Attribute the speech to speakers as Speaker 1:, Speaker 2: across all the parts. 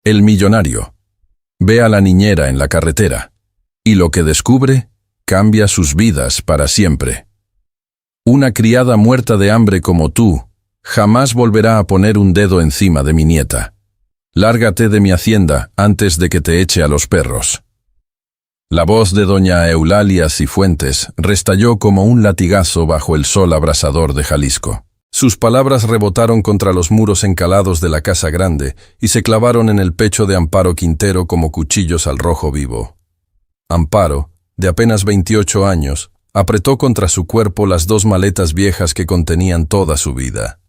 Speaker 1: El millonario. Ve a la niñera en la carretera, y lo que descubre cambia sus vidas para siempre. Una criada muerta de hambre como tú jamás volverá a poner un dedo encima de mi nieta. Lárgate de mi hacienda antes de que te eche a los perros. La voz de doña Eulalia Cifuentes restalló como un latigazo bajo el sol abrasador de Jalisco. Sus palabras rebotaron contra los muros encalados de la casa grande y se clavaron en el pecho de Amparo Quintero como cuchillos al rojo vivo. Amparo, de apenas 28 años, apretó contra su cuerpo las 2 maletas viejas que contenían toda su vida.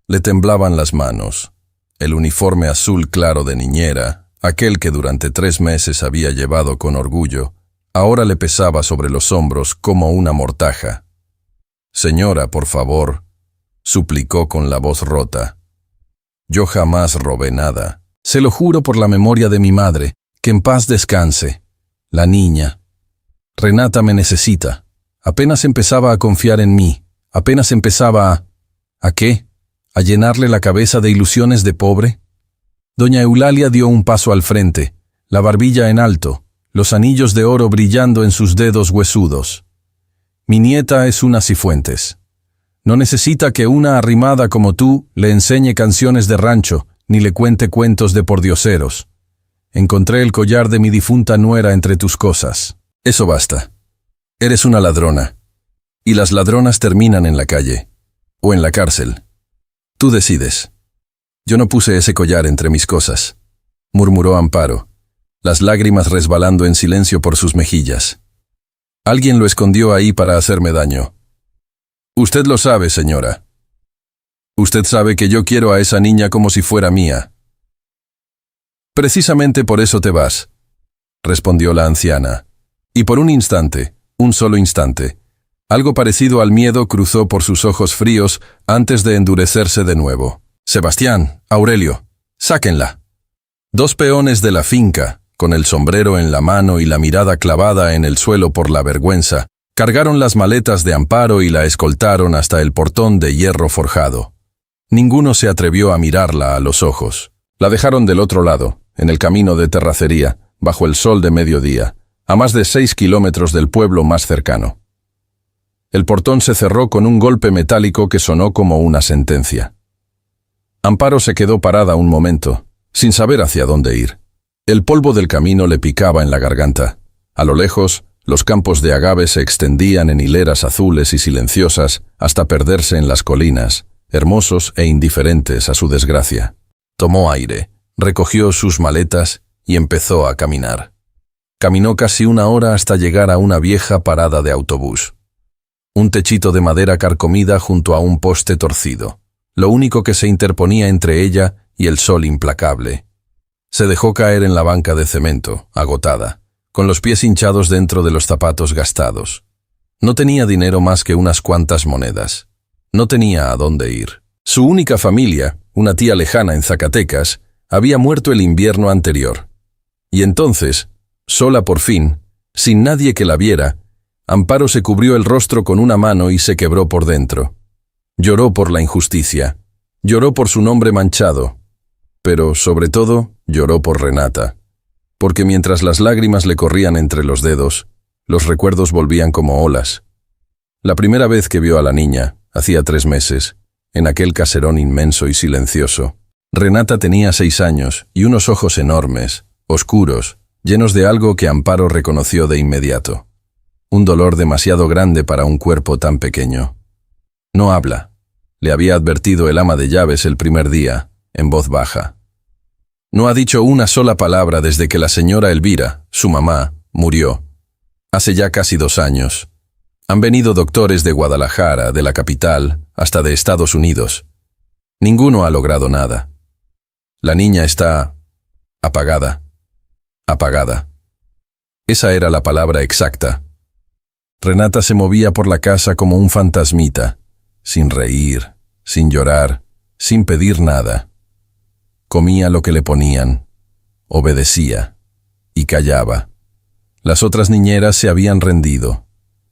Speaker 1: Le temblaban las manos. El uniforme azul claro de niñera, aquel que durante 3 meses había llevado con orgullo, ahora le pesaba sobre los hombros como una mortaja. «Señora, por favor», suplicó con la voz rota. «Yo jamás robé nada. Se lo juro por la memoria de mi madre, que en paz descanse. La niña. Renata me necesita. Apenas empezaba a confiar en mí. Apenas empezaba a... ¿A qué? ¿A llenarle la cabeza de ilusiones de pobre?» Doña Eulalia dio un paso al frente, la barbilla en alto, los anillos de oro brillando en sus dedos huesudos. «Mi nieta es una Cifuentes. No necesita que una arrimada como tú le enseñe canciones de rancho, ni le cuente cuentos de pordioseros. Encontré el collar de mi difunta nuera entre tus cosas. Eso basta. Eres una ladrona. Y las ladronas terminan en la calle. O en la cárcel. Tú decides». «Yo no puse ese collar entre mis cosas», murmuró Amparo, las lágrimas resbalando en silencio por sus mejillas. «Alguien lo escondió ahí para hacerme daño. Usted lo sabe, señora. Usted sabe que yo quiero a esa niña como si fuera mía». «Precisamente por eso te vas», respondió la anciana. Y por un instante, un solo instante, algo parecido al miedo cruzó por sus ojos fríos antes de endurecerse de nuevo. «Sebastián, Aurelio, sáquenla». 2 peones de la finca, con el sombrero en la mano y la mirada clavada en el suelo por la vergüenza, cargaron las maletas de Amparo y la escoltaron hasta el portón de hierro forjado. Ninguno se atrevió a mirarla a los ojos. La dejaron del otro lado, en el camino de terracería, bajo el sol de mediodía, a más de 6 kilómetros del pueblo más cercano. El portón se cerró con un golpe metálico que sonó como una sentencia. Amparo se quedó parada un momento, sin saber hacia dónde ir. El polvo del camino le picaba en la garganta. A lo lejos, los campos de agave se extendían en hileras azules y silenciosas hasta perderse en las colinas, hermosos e indiferentes a su desgracia. Tomó aire, recogió sus maletas y empezó a caminar. Caminó casi 1 hora hasta llegar a una vieja parada de autobús. Un techito de madera carcomida junto a un poste torcido. Lo único que se interponía entre ella y el sol implacable. Se dejó caer en la banca de cemento, agotada, con los pies hinchados dentro de los zapatos gastados. No tenía dinero más que unas cuantas monedas. No tenía a dónde ir. Su única familia, una tía lejana en Zacatecas, había muerto el invierno anterior. Y entonces, sola por fin, sin nadie que la viera, Amparo se cubrió el rostro con una mano y se quebró por dentro. Lloró por la injusticia, lloró por su nombre manchado, pero, sobre todo, lloró por Renata, porque mientras las lágrimas le corrían entre los dedos, los recuerdos volvían como olas. La primera vez que vio a la niña, hacía 3 meses, en aquel caserón inmenso y silencioso, Renata tenía 6 años y unos ojos enormes, oscuros, llenos de algo que Amparo reconoció de inmediato. Un dolor demasiado grande para un cuerpo tan pequeño. «No habla», le había advertido el ama de llaves el primer día, en voz baja. «No ha dicho una sola palabra desde que la señora Elvira, su mamá, murió. Hace ya casi 2 años. Han venido doctores de Guadalajara, de la capital, hasta de Estados Unidos. Ninguno ha logrado nada. La niña está apagada. Apagada». Esa era la palabra exacta. Renata se movía por la casa como un fantasmita, sin reír, sin llorar, sin pedir nada. Comía lo que le ponían, obedecía y callaba. Las otras niñeras se habían rendido.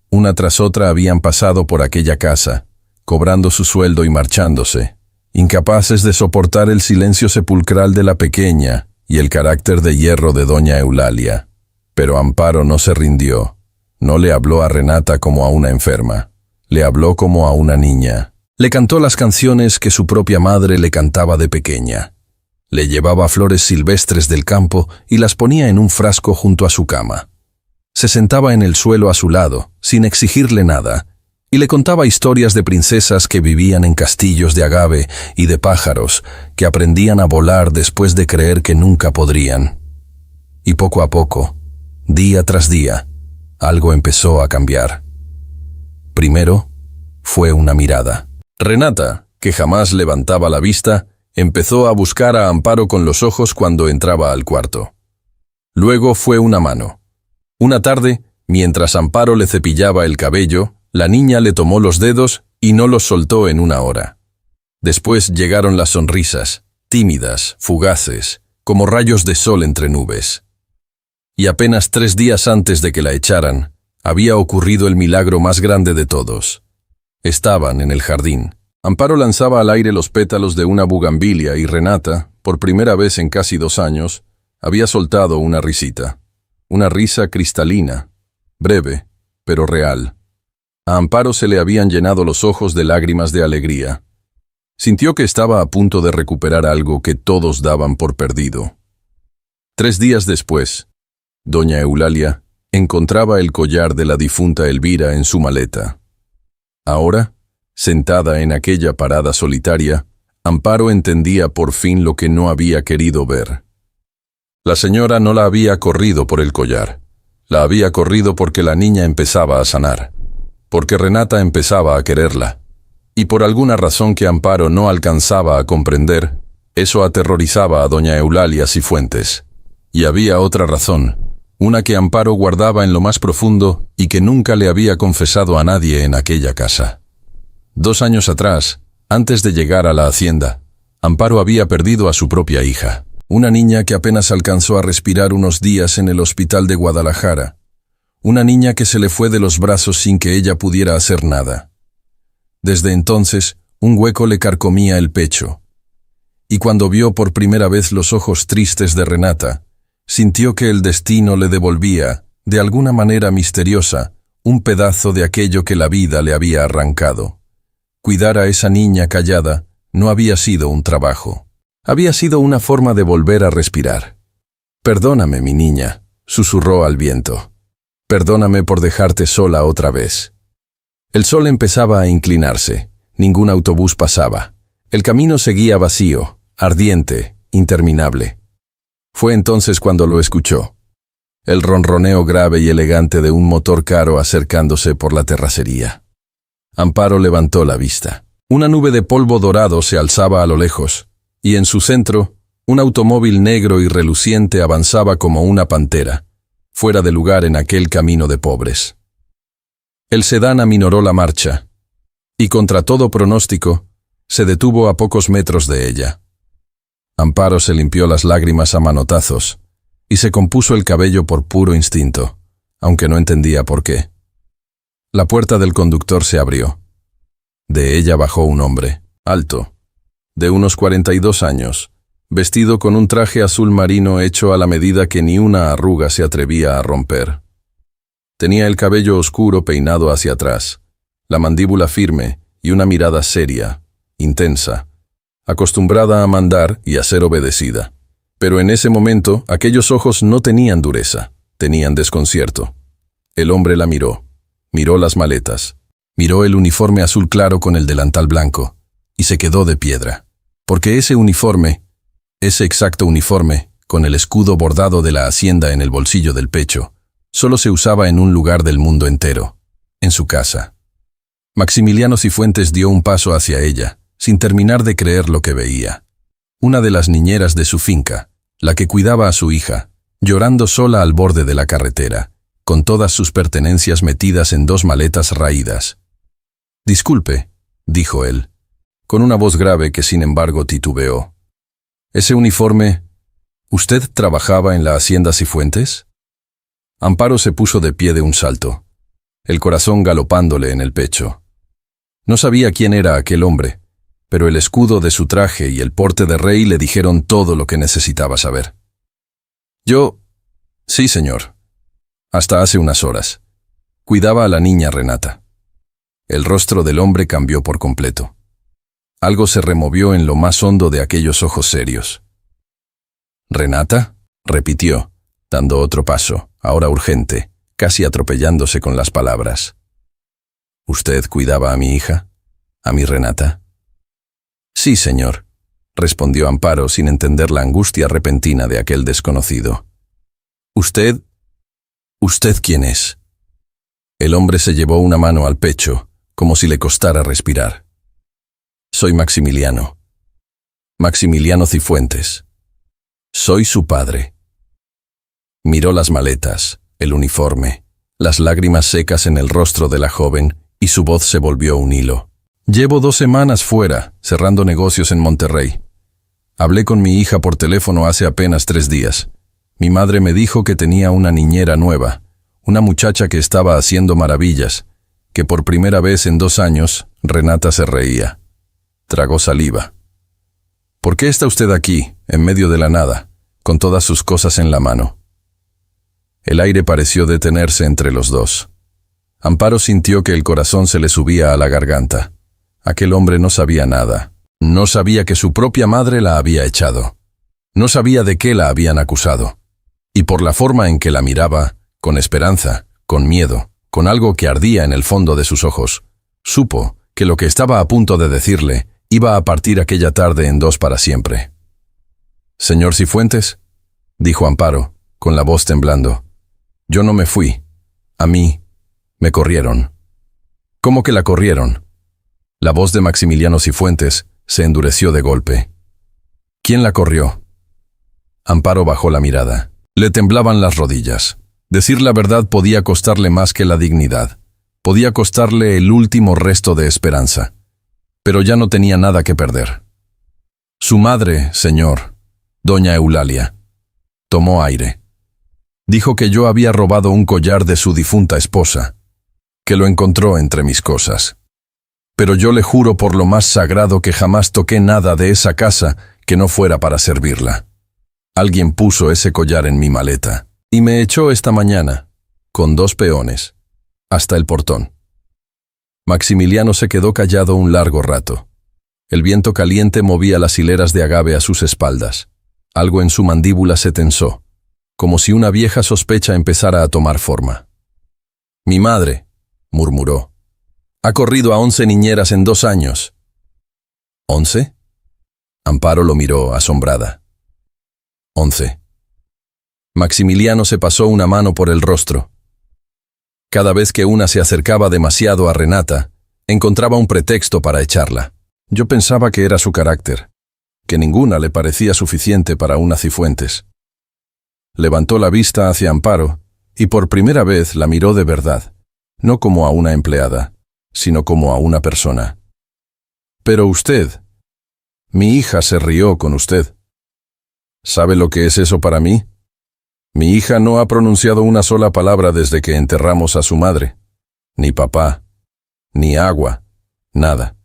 Speaker 1: Una tras otra habían pasado por aquella casa, cobrando su sueldo y marchándose, incapaces de soportar el silencio sepulcral de la pequeña y el carácter de hierro de doña Eulalia. Pero Amparo no se rindió. No le habló a Renata como a una enferma. Le habló como a una niña. Le cantó las canciones que su propia madre le cantaba de pequeña. Le llevaba flores silvestres del campo y las ponía en un frasco junto a su cama. Se sentaba en el suelo a su lado, sin exigirle nada, y le contaba historias de princesas que vivían en castillos de agave y de pájaros que aprendían a volar después de creer que nunca podrían. Y poco a poco, día tras día, algo empezó a cambiar. Primero, fue una mirada. Renata, que jamás levantaba la vista, empezó a buscar a Amparo con los ojos cuando entraba al cuarto. Luego fue una mano. Una tarde, mientras Amparo le cepillaba el cabello, la niña le tomó los dedos y no los soltó en una hora. Después llegaron las sonrisas, tímidas, fugaces, como rayos de sol entre nubes. Y apenas 3 días antes de que la echaran, había ocurrido el milagro más grande de todos. Estaban en el jardín. Amparo lanzaba al aire los pétalos de una bugambilia y Renata, por primera vez en casi 2 años, había soltado una risita. Una risa cristalina, breve, pero real. A Amparo se le habían llenado los ojos de lágrimas de alegría. Sintió que estaba a punto de recuperar algo que todos daban por perdido. 3 días después, doña Eulalia encontraba el collar de la difunta Elvira en su maleta. Ahora, sentada en aquella parada solitaria, Amparo entendía por fin lo que no había querido ver. La señora no la había corrido por el collar. La había corrido porque la niña empezaba a sanar, porque Renata empezaba a quererla. Y por alguna razón que Amparo no alcanzaba a comprender, eso aterrorizaba a doña Eulalia Cifuentes. Y había otra razón, una que Amparo guardaba en lo más profundo y que nunca le había confesado a nadie en aquella casa. 2 años atrás, antes de llegar a la hacienda, Amparo había perdido a su propia hija. Una niña que apenas alcanzó a respirar unos días en el hospital de Guadalajara. Una niña que se le fue de los brazos sin que ella pudiera hacer nada. Desde entonces, un hueco le carcomía el pecho. Y cuando vio por primera vez los ojos tristes de Renata, sintió que el destino le devolvía, de alguna manera misteriosa, un pedazo de aquello que la vida le había arrancado. Cuidar a esa niña callada no había sido un trabajo. Había sido una forma de volver a respirar. «Perdóname, mi niña», susurró al viento. «Perdóname por dejarte sola otra vez». El sol empezaba a inclinarse. Ningún autobús pasaba. El camino seguía vacío, ardiente, interminable. Fue entonces cuando lo escuchó. El ronroneo grave y elegante de un motor caro acercándose por la terracería. Amparo levantó la vista. Una nube de polvo dorado se alzaba a lo lejos, y en su centro, un automóvil negro y reluciente avanzaba como una pantera, fuera de lugar en aquel camino de pobres. El sedán aminoró la marcha, y contra todo pronóstico, se detuvo a pocos metros de ella. Amparo se limpió las lágrimas a manotazos, y se compuso el cabello por puro instinto, aunque no entendía por qué. La puerta del conductor se abrió. De ella bajó un hombre, alto, de unos 42 años, vestido con un traje azul marino hecho a la medida que ni una arruga se atrevía a romper. Tenía el cabello oscuro peinado hacia atrás, la mandíbula firme y una mirada seria, intensa, acostumbrada a mandar y a ser obedecida. Pero en ese momento aquellos ojos no tenían dureza, tenían desconcierto. El hombre la miró las maletas, miró el uniforme azul claro con el delantal blanco, y se quedó de piedra, porque ese uniforme, ese exacto uniforme, con el escudo bordado de la hacienda en el bolsillo del pecho, solo se usaba en un lugar del mundo entero, en su casa. Maximiliano Cifuentes dio un paso hacia ella, sin terminar de creer lo que veía. Una de las niñeras de su finca, la que cuidaba a su hija, llorando sola al borde de la carretera, con todas sus pertenencias metidas en 2 maletas raídas. «Disculpe», dijo él, con una voz grave que sin embargo titubeó. «Ese uniforme, ¿usted trabajaba en la hacienda Cifuentes?» Amparo se puso de pie de un salto, el corazón galopándole en el pecho. No sabía quién era aquel hombre, pero el escudo de su traje y el porte de rey le dijeron todo lo que necesitaba saber. Yo... Sí, señor. Hasta hace unas horas. Cuidaba a la niña Renata. El rostro del hombre cambió por completo. Algo se removió en lo más hondo de aquellos ojos serios. ¿Renata?, repitió, dando otro paso, ahora urgente, casi atropellándose con las palabras. ¿Usted cuidaba a mi hija? ¿A mi Renata? Sí, señor, respondió Amparo sin entender la angustia repentina de aquel desconocido. ¿Usted quién es? El hombre se llevó una mano al pecho, como si le costara respirar. Soy Maximiliano. Maximiliano Cifuentes. Soy su padre. Miró las maletas, el uniforme, las lágrimas secas en el rostro de la joven, y su voz se volvió un hilo. Llevo 2 semanas fuera, cerrando negocios en Monterrey. Hablé con mi hija por teléfono hace apenas 3 días. Mi madre me dijo que tenía una niñera nueva, una muchacha que estaba haciendo maravillas, que por primera vez en 2 años, Renata se reía. Tragó saliva. ¿Por qué está usted aquí, en medio de la nada, con todas sus cosas en la mano? El aire pareció detenerse entre los dos. Amparo sintió que el corazón se le subía a la garganta. Aquel hombre no sabía nada. No sabía que su propia madre la había echado. No sabía de qué la habían acusado. Y por la forma en que la miraba, con esperanza, con miedo, con algo que ardía en el fondo de sus ojos, supo que lo que estaba a punto de decirle iba a partir aquella tarde en 2 para siempre. «Señor Cifuentes», dijo Amparo, con la voz temblando, «yo no me fui. A mí me corrieron». «¿Cómo que la corrieron?». La voz de Maximiliano Cifuentes se endureció de golpe. «¿Quién la corrió?». Amparo bajó la mirada. Le temblaban las rodillas. Decir la verdad podía costarle más que la dignidad. Podía costarle el último resto de esperanza. Pero ya no tenía nada que perder. Su madre, señor, doña Eulalia, tomó aire. Dijo que yo había robado un collar de su difunta esposa, que lo encontró entre mis cosas. Pero yo le juro por lo más sagrado que jamás toqué nada de esa casa que no fuera para servirla. Alguien puso ese collar en mi maleta y me echó esta mañana, con 2 peones, hasta el portón. Maximiliano se quedó callado un largo rato. El viento caliente movía las hileras de agave a sus espaldas. Algo en su mandíbula se tensó, como si una vieja sospecha empezara a tomar forma. «Mi madre», murmuró, «ha corrido a 11 niñeras en 2 años». «¿11?» Amparo lo miró, asombrada. 11. Maximiliano se pasó una mano por el rostro. Cada vez que una se acercaba demasiado a Renata, encontraba un pretexto para echarla. Yo pensaba que era su carácter, que ninguna le parecía suficiente para una Cifuentes. Levantó la vista hacia Amparo y por primera vez la miró de verdad, no como a una empleada, sino como a una persona. «Pero usted, mi hija se rió con usted. ¿Sabe lo que es eso para mí? Mi hija no ha pronunciado una sola palabra desde que enterramos a su madre. Ni papá, ni agua, nada.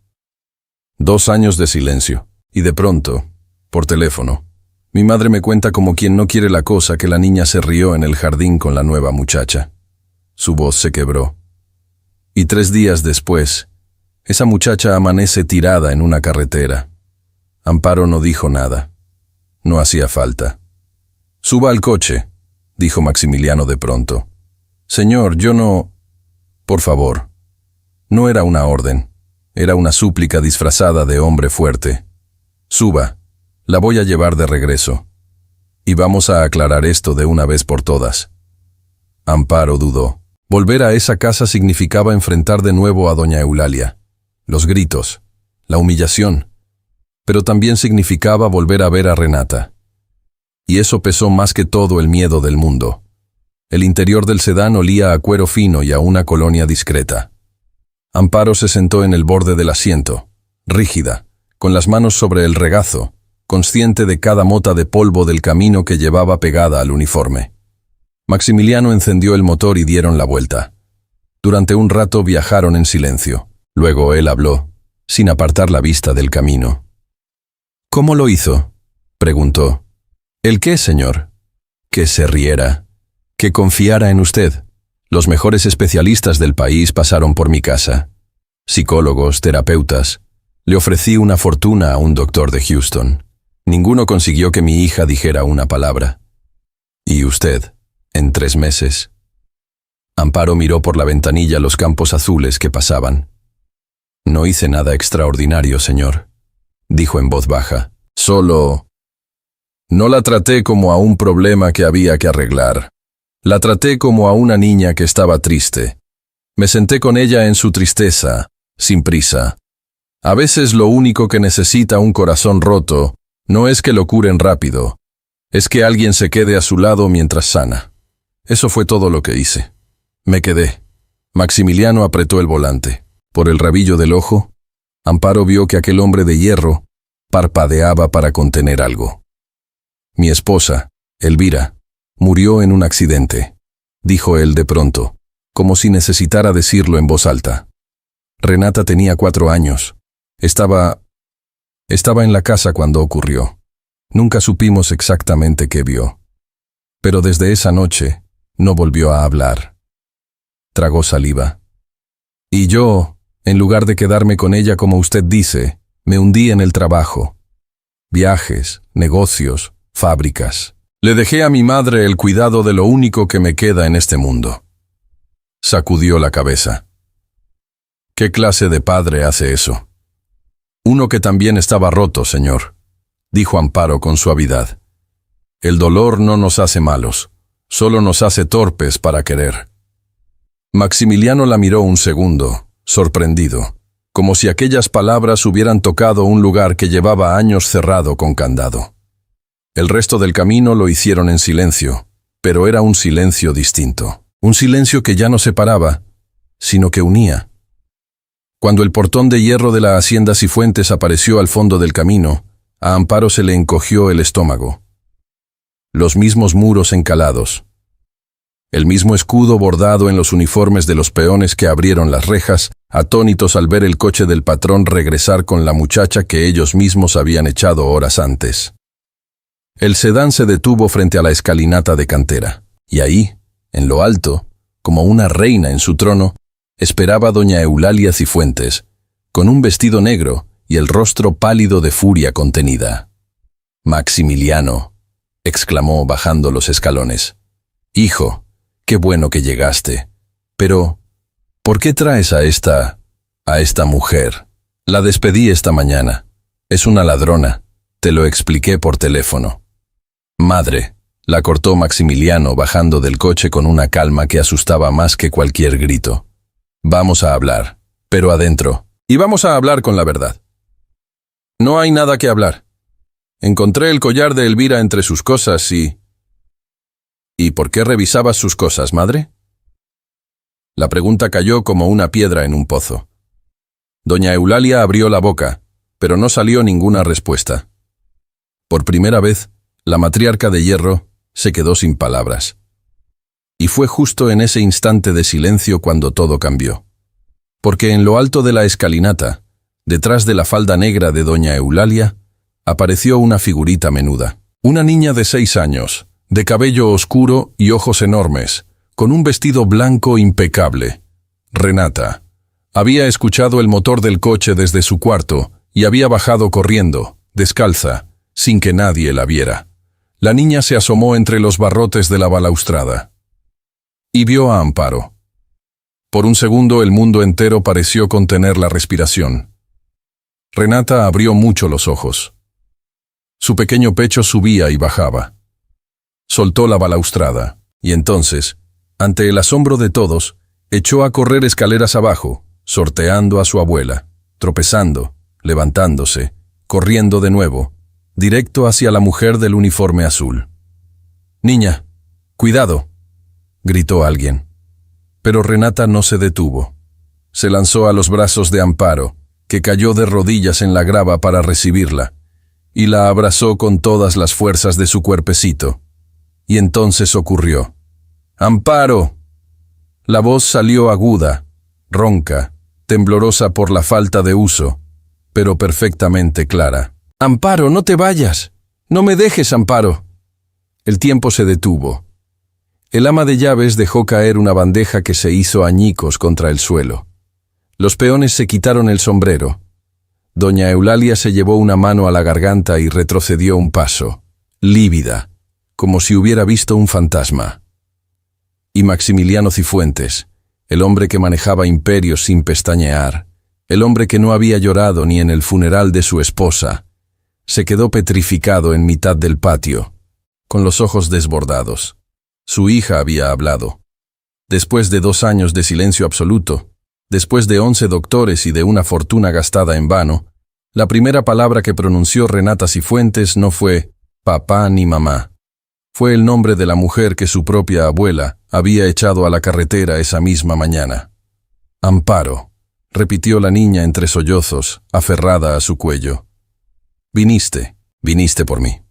Speaker 1: 2 años de silencio. Y de pronto, por teléfono, mi madre me cuenta como quien no quiere la cosa que la niña se rió en el jardín con la nueva muchacha. Su voz se quebró. Y 3 días después, esa muchacha amanece tirada en una carretera. Amparo no dijo nada. No hacía falta. «Suba al coche», dijo Maximiliano de pronto. «Señor, yo no...». «Por favor». No era una orden. Era una súplica disfrazada de hombre fuerte. «Suba. La voy a llevar de regreso. Y vamos a aclarar esto de una vez por todas». Amparo dudó. Volver a esa casa significaba enfrentar de nuevo a doña Eulalia. Los gritos, la humillación. Pero también significaba volver a ver a Renata. Y eso pesó más que todo el miedo del mundo. El interior del sedán olía a cuero fino y a una colonia discreta. Amparo se sentó en el borde del asiento, rígida, con las manos sobre el regazo, consciente de cada mota de polvo del camino que llevaba pegada al uniforme. Maximiliano encendió el motor y dieron la vuelta. Durante un rato viajaron en silencio. Luego él habló, sin apartar la vista del camino. «¿Cómo lo hizo?», preguntó. «¿El qué, señor?». que se riera, que confiara en usted. Los mejores especialistas del país pasaron por mi casa. Psicólogos, terapeutas. Le ofrecí una fortuna a un doctor de Houston. Ninguno consiguió que mi hija dijera una palabra. ¿Y usted, en 3 meses? Amparo miró por la ventanilla los campos azules que pasaban. No hice nada extraordinario, señor, dijo en voz baja. Solo... No la traté como a un problema que había que arreglar. La traté como a una niña que estaba triste. Me senté con ella en su tristeza, sin prisa. A veces lo único que necesita un corazón roto no es que lo curen rápido, es que alguien se quede a su lado mientras sana. Eso fue todo lo que hice. Me quedé. Maximiliano apretó el volante. Por el rabillo del ojo, Amparo vio que aquel hombre de hierro parpadeaba para contener algo. Mi esposa, Elvira, murió en un accidente, dijo él de pronto, como si necesitara decirlo en voz alta. Renata tenía 4 años. Estaba en la casa cuando ocurrió. Nunca supimos exactamente qué vio. Pero desde esa noche no volvió a hablar. Tragó saliva. Y yo, en lugar de quedarme con ella como usted dice, me hundí en el trabajo. Viajes, negocios, fábricas. Le dejé a mi madre el cuidado de lo único que me queda en este mundo. Sacudió la cabeza. ¿Qué clase de padre hace eso? Uno que también estaba roto, señor, dijo Amparo con suavidad. El dolor no nos hace malos, solo nos hace torpes para querer. Maximiliano la miró un segundo, sorprendido, como si aquellas palabras hubieran tocado un lugar que llevaba años cerrado con candado. El resto del camino lo hicieron en silencio, pero era un silencio distinto, un silencio que ya no separaba, sino que unía. Cuando el portón de hierro de la hacienda Cifuentes apareció al fondo del camino, a Amparo se le encogió el estómago. Los mismos muros encalados. El mismo escudo bordado en los uniformes de los peones que abrieron las rejas, atónitos al ver el coche del patrón regresar con la muchacha que ellos mismos habían echado horas antes. El sedán se detuvo frente a la escalinata de cantera, y ahí, en lo alto, como una reina en su trono, esperaba doña Eulalia Cifuentes, con un vestido negro y el rostro pálido de furia contenida. «Maximiliano», exclamó bajando los escalones. «Hijo, qué bueno que llegaste. Pero, ¿por qué traes a esta mujer? La despedí esta mañana. Es una ladrona. Te lo expliqué por teléfono». «Madre», la cortó Maximiliano bajando del coche con una calma que asustaba más que cualquier grito. «Vamos a hablar, pero adentro. Y vamos a hablar con la verdad». «No hay nada que hablar. Encontré el collar de Elvira entre sus cosas y... ¿Y por qué revisabas sus cosas, madre?» La pregunta cayó como una piedra en un pozo. Doña Eulalia abrió la boca, pero no salió ninguna respuesta. Por primera vez, la matriarca de hierro se quedó sin palabras. Y fue justo en ese instante de silencio cuando todo cambió. Porque en lo alto de la escalinata, detrás de la falda negra de doña Eulalia, apareció una figurita menuda. Una niña de 6 años, de cabello oscuro y ojos enormes, con un vestido blanco impecable. Renata. Había escuchado el motor del coche desde su cuarto y había bajado corriendo, descalza, sin que nadie la viera. La niña se asomó entre los barrotes de la balaustrada. Y vio a Amparo. Por un segundo el mundo entero pareció contener la respiración. Renata abrió mucho los ojos. Su pequeño pecho subía y bajaba. Soltó la balaustrada, y entonces, ante el asombro de todos, echó a correr escaleras abajo, sorteando a su abuela, tropezando, levantándose, corriendo de nuevo, directo hacia la mujer del uniforme azul. «Niña, cuidado», gritó alguien. Pero Renata no se detuvo. Se lanzó a los brazos de Amparo, que cayó de rodillas en la grava para recibirla, y la abrazó con todas las fuerzas de su cuerpecito. Y entonces ocurrió. «¡Amparo!». La voz salió aguda, ronca, temblorosa por la falta de uso, pero perfectamente clara. «¡Amparo, no te vayas! ¡No me dejes, Amparo!». El tiempo se detuvo. El ama de llaves dejó caer una bandeja que se hizo añicos contra el suelo. Los peones se quitaron el sombrero. Doña Eulalia se llevó una mano a la garganta y retrocedió un paso, lívida, como si hubiera visto un fantasma. Y Maximiliano Cifuentes, el hombre que manejaba imperios sin pestañear, el hombre que no había llorado ni en el funeral de su esposa, se quedó petrificado en mitad del patio, con los ojos desbordados. Su hija había hablado. Después de 2 años de silencio absoluto, después de 11 doctores y de una fortuna gastada en vano, la primera palabra que pronunció Renata Cifuentes no fue papá ni mamá. Fue el nombre de la mujer que su propia abuela había echado a la carretera esa misma mañana. Amparo, repitió la niña entre sollozos, aferrada a su cuello. Viniste por mí.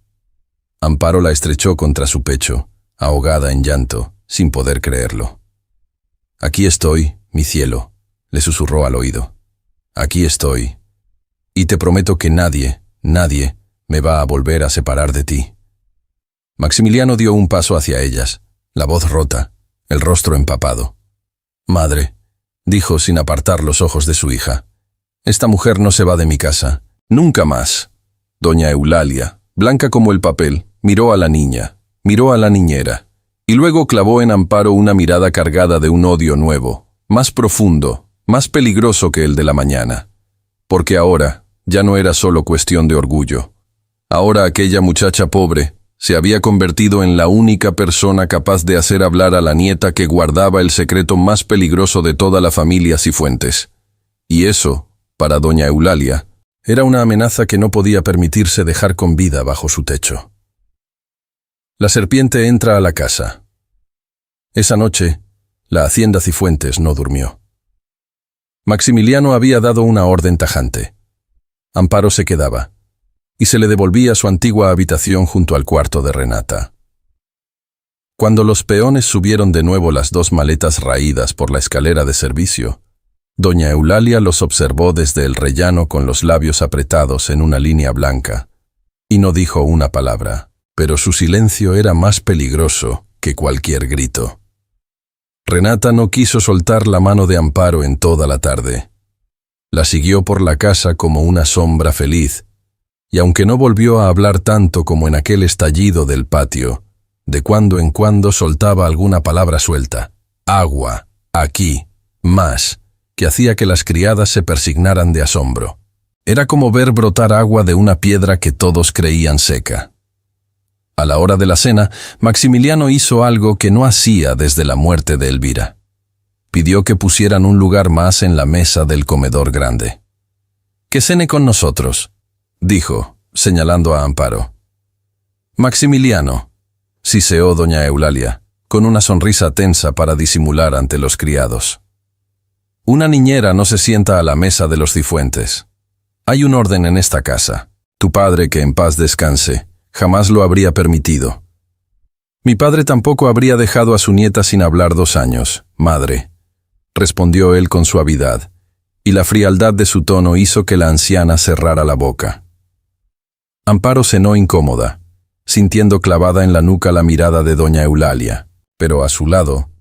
Speaker 1: Amparo la estrechó contra su pecho, ahogada en llanto, sin poder creerlo. Aquí estoy, mi cielo, le susurró al oído. Aquí estoy. Y te prometo que nadie me va a volver a separar de ti. Maximiliano dio un paso hacia ellas, la voz rota, el rostro empapado. Madre, dijo sin apartar los ojos de su hija, esta mujer no se va de mi casa, nunca más. Doña Eulalia, blanca como el papel, miró a la niña, miró a la niñera, y luego clavó en Amparo una mirada cargada de un odio nuevo, más profundo, más peligroso que el de la mañana. Porque ahora ya no era solo cuestión de orgullo. Ahora aquella muchacha pobre se había convertido en la única persona capaz de hacer hablar a la nieta que guardaba el secreto más peligroso de toda la familia Cifuentes. Y eso, para doña Eulalia, era una amenaza que no podía permitirse dejar con vida bajo su techo. La serpiente entra a la casa. Esa noche, la hacienda Cifuentes no durmió. Maximiliano había dado una orden tajante. Amparo se quedaba, y se le devolvía su antigua habitación junto al cuarto de Renata. Cuando los peones subieron de nuevo las 2 maletas raídas por la escalera de servicio, doña Eulalia los observó desde el rellano con los labios apretados en una línea blanca, y no dijo una palabra, pero su silencio era más peligroso que cualquier grito. Renata no quiso soltar la mano de Amparo en toda la tarde. La siguió por la casa como una sombra feliz, y aunque no volvió a hablar tanto como en aquel estallido del patio, de cuando en cuando soltaba alguna palabra suelta, agua, aquí, más, que hacía que las criadas se persignaran de asombro. Era como ver brotar agua de una piedra que todos creían seca. A la hora de la cena, Maximiliano hizo algo que no hacía desde la muerte de Elvira. Pidió que pusieran un lugar más en la mesa del comedor grande. «Que cene con nosotros», dijo, señalando a Amparo. «Maximiliano», siseó doña Eulalia, con una sonrisa tensa para disimular ante los criados. «Una niñera no se sienta a la mesa de los Cifuentes. Hay un orden en esta casa. Tu padre, que en paz descanse, jamás lo habría permitido. Mi padre tampoco habría dejado a su nieta sin hablar 2 años, madre», respondió él con suavidad, y la frialdad de su tono hizo que la anciana cerrara la boca. Amparo cenó incómoda, sintiendo clavada en la nuca la mirada de doña Eulalia, pero a su lado,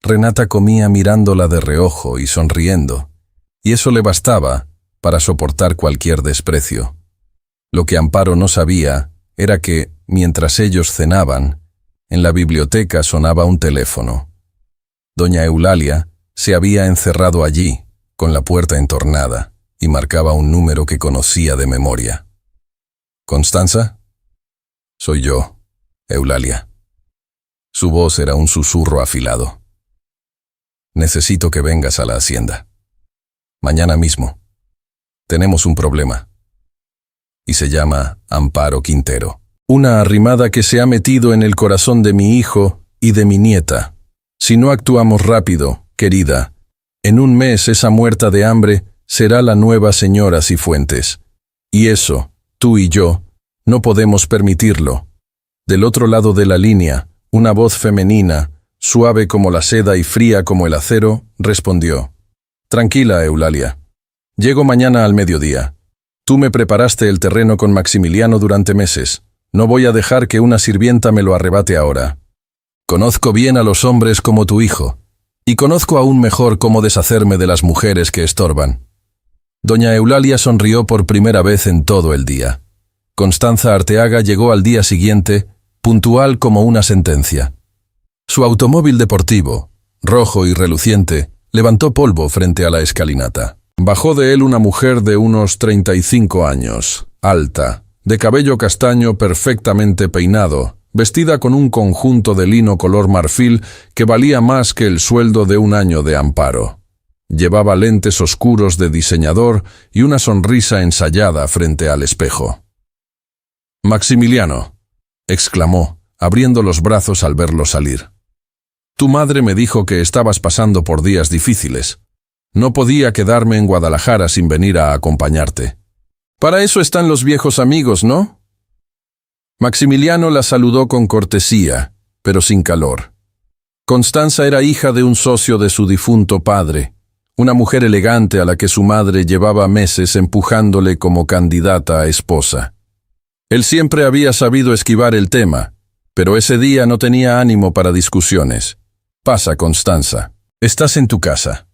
Speaker 1: Renata comía mirándola de reojo y sonriendo, y eso le bastaba para soportar cualquier desprecio. Lo que Amparo no sabía era que, mientras ellos cenaban, en la biblioteca sonaba un teléfono. Doña Eulalia se había encerrado allí, con la puerta entornada, y marcaba un número que conocía de memoria. «¿Constanza?» «Soy yo, Eulalia». Su voz era un susurro afilado. «Necesito que vengas a la hacienda. Mañana mismo. Tenemos un problema. Y se llama Amparo Quintero. Una arrimada que se ha metido en el corazón de mi hijo y de mi nieta. Si no actuamos rápido, querida, en 1 mes esa muerta de hambre será la nueva señora Cifuentes. Y eso, tú y yo, no podemos permitirlo». Del otro lado de la línea, una voz femenina, suave como la seda y fría como el acero, respondió: «Tranquila, Eulalia. Llego mañana al mediodía. Tú me preparaste el terreno con Maximiliano durante meses. No voy a dejar que una sirvienta me lo arrebate ahora. Conozco bien a los hombres como tu hijo, y conozco aún mejor cómo deshacerme de las mujeres que estorban. Doña Eulalia sonrió por primera vez en todo el día. Constanza Arteaga llegó al día siguiente, puntual como una sentencia. Su automóvil deportivo, rojo y reluciente, levantó polvo frente a la escalinata. Bajó de él una mujer de unos 35 años, alta, de cabello castaño perfectamente peinado, vestida con un conjunto de lino color marfil que valía más que el sueldo de un año de Amparo. Llevaba lentes oscuros de diseñador y una sonrisa ensayada frente al espejo. «Maximiliano», exclamó, abriendo los brazos al verlo salir. «Tu madre me dijo que estabas pasando por días difíciles. No podía quedarme en Guadalajara sin venir a acompañarte. Para eso están los viejos amigos, ¿no?» Maximiliano la saludó con cortesía, pero sin calor. Constanza era hija de un socio de su difunto padre, una mujer elegante a la que su madre llevaba meses empujándole como candidata a esposa. Él siempre había sabido esquivar el tema, pero ese día no tenía ánimo para discusiones. «Pasa, Constanza. Estás en tu casa».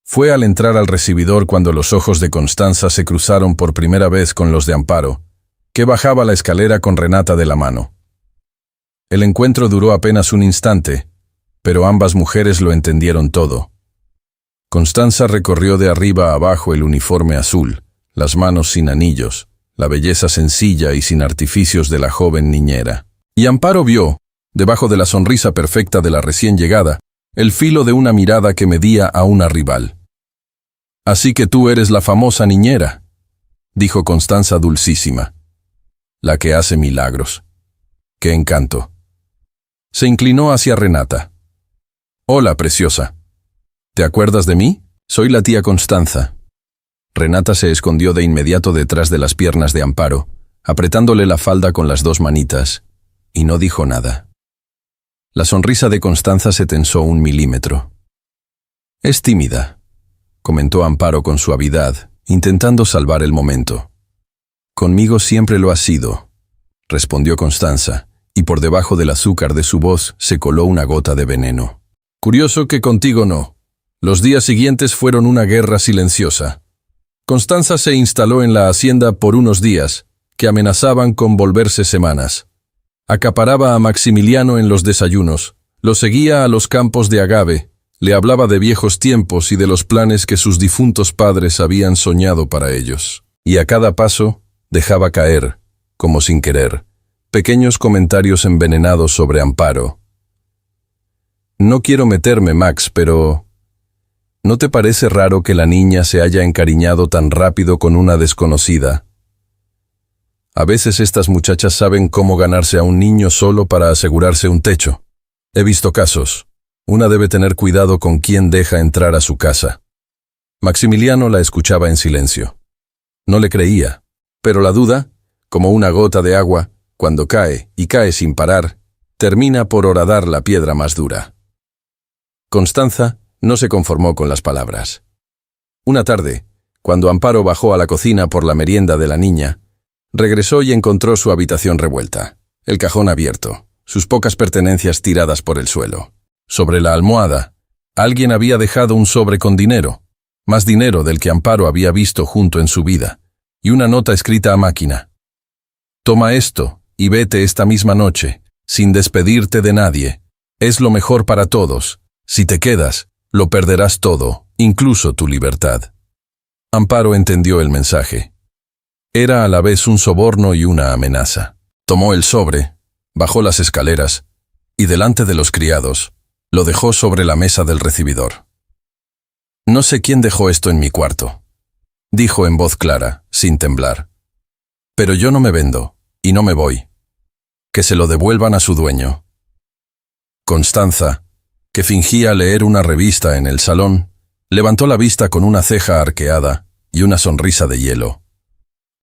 Speaker 1: Fue al entrar al recibidor cuando los ojos de Constanza se cruzaron por primera vez con los de Amparo, que bajaba la escalera con Renata de la mano. El encuentro duró apenas un instante, pero ambas mujeres lo entendieron todo. Constanza recorrió de arriba a abajo el uniforme azul, las manos sin anillos, la belleza sencilla y sin artificios de la joven niñera. Y Amparo vio, debajo de la sonrisa perfecta de la recién llegada, el filo de una mirada que medía a una rival. «Así que tú eres la famosa niñera», dijo Constanza dulcísima. «La que hace milagros. ¡Qué encanto!». Se inclinó hacia Renata. «Hola, preciosa. ¿Te acuerdas de mí? Soy la tía Constanza». Renata se escondió de inmediato detrás de las piernas de Amparo, apretándole la falda con las dos manitas, y no dijo nada. La sonrisa de Constanza se tensó 1 milímetro. «Es tímida», comentó Amparo con suavidad, intentando salvar el momento. «Conmigo siempre lo ha sido», respondió Constanza, y por debajo del azúcar de su voz se coló una gota de veneno. «Curioso que contigo no. Los días siguientes fueron una guerra silenciosa». Constanza se instaló en la hacienda por unos días, que amenazaban con volverse semanas. Acaparaba a Maximiliano en los desayunos, lo seguía a los campos de agave, le hablaba de viejos tiempos y de los planes que sus difuntos padres habían soñado para ellos. Y a cada paso dejaba caer, como sin querer, pequeños comentarios envenenados sobre Amparo. «No quiero meterme, Max, pero ¿no te parece raro que la niña se haya encariñado tan rápido con una desconocida? A veces estas muchachas saben cómo ganarse a un niño solo para asegurarse un techo. He visto casos. Una debe tener cuidado con quién deja entrar a su casa». Maximiliano la escuchaba en silencio. No le creía, pero la duda, como una gota de agua, cuando cae y cae sin parar, termina por horadar la piedra más dura. Constanza no se conformó con las palabras. Una tarde, cuando Amparo bajó a la cocina por la merienda de la niña, regresó y encontró su habitación revuelta, el cajón abierto, sus pocas pertenencias tiradas por el suelo. Sobre la almohada, alguien había dejado un sobre con dinero, más dinero del que Amparo había visto junto en su vida, y una nota escrita a máquina. «Toma esto y vete esta misma noche, sin despedirte de nadie. Es lo mejor para todos. Si te quedas, lo perderás todo, incluso tu libertad». Amparo entendió el mensaje. Era a la vez un soborno y una amenaza. Tomó el sobre, bajó las escaleras, y delante de los criados, lo dejó sobre la mesa del recibidor. «No sé quién dejó esto en mi cuarto», dijo en voz clara, sin temblar. «Pero yo no me vendo, y no me voy. Que se lo devuelvan a su dueño». Constanza, que fingía leer una revista en el salón, levantó la vista con una ceja arqueada y una sonrisa de hielo.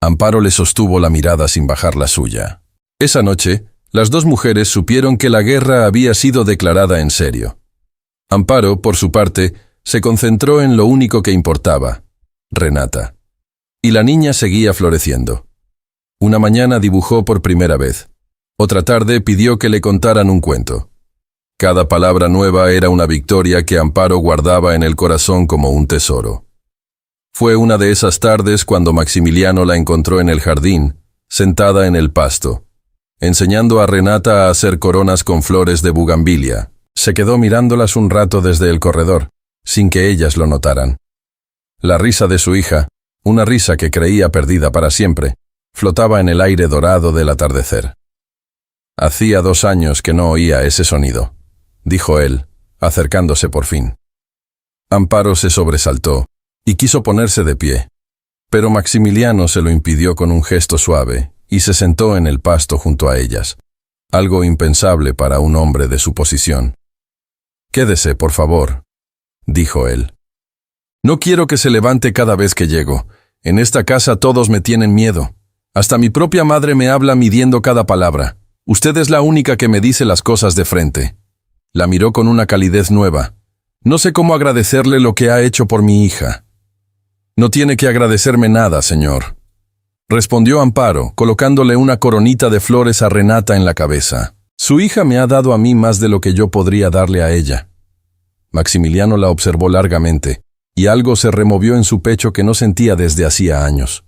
Speaker 1: Amparo le sostuvo la mirada sin bajar la suya. Esa noche, las dos mujeres supieron que la guerra había sido declarada en serio. Amparo, por su parte, se concentró en lo único que importaba, Renata. Y la niña seguía floreciendo. Una mañana dibujó por primera vez. Otra tarde pidió que le contaran un cuento. Cada palabra nueva era una victoria que Amparo guardaba en el corazón como un tesoro. Fue una de esas tardes cuando Maximiliano la encontró en el jardín, sentada en el pasto, enseñando a Renata a hacer coronas con flores de bugambilia. Se quedó mirándolas un rato desde el corredor, sin que ellas lo notaran. La risa de su hija, una risa que creía perdida para siempre, flotaba en el aire dorado del atardecer. Hacía 2 años que no oía ese sonido, dijo él, acercándose por fin. Amparo se sobresaltó y quiso ponerse de pie, pero Maximiliano se lo impidió con un gesto suave y se sentó en el pasto junto a ellas, algo impensable para un hombre de su posición. «Quédese, por favor», dijo él. «No quiero que se levante cada vez que llego. En esta casa todos me tienen miedo. Hasta mi propia madre me habla midiendo cada palabra. Usted es la única que me dice las cosas de frente». La miró con una calidez nueva. «No sé cómo agradecerle lo que ha hecho por mi hija». «No tiene que agradecerme nada, señor», respondió Amparo, colocándole una coronita de flores a Renata en la cabeza. «Su hija me ha dado a mí más de lo que yo podría darle a ella». Maximiliano la observó largamente, y algo se removió en su pecho que no sentía desde hacía años.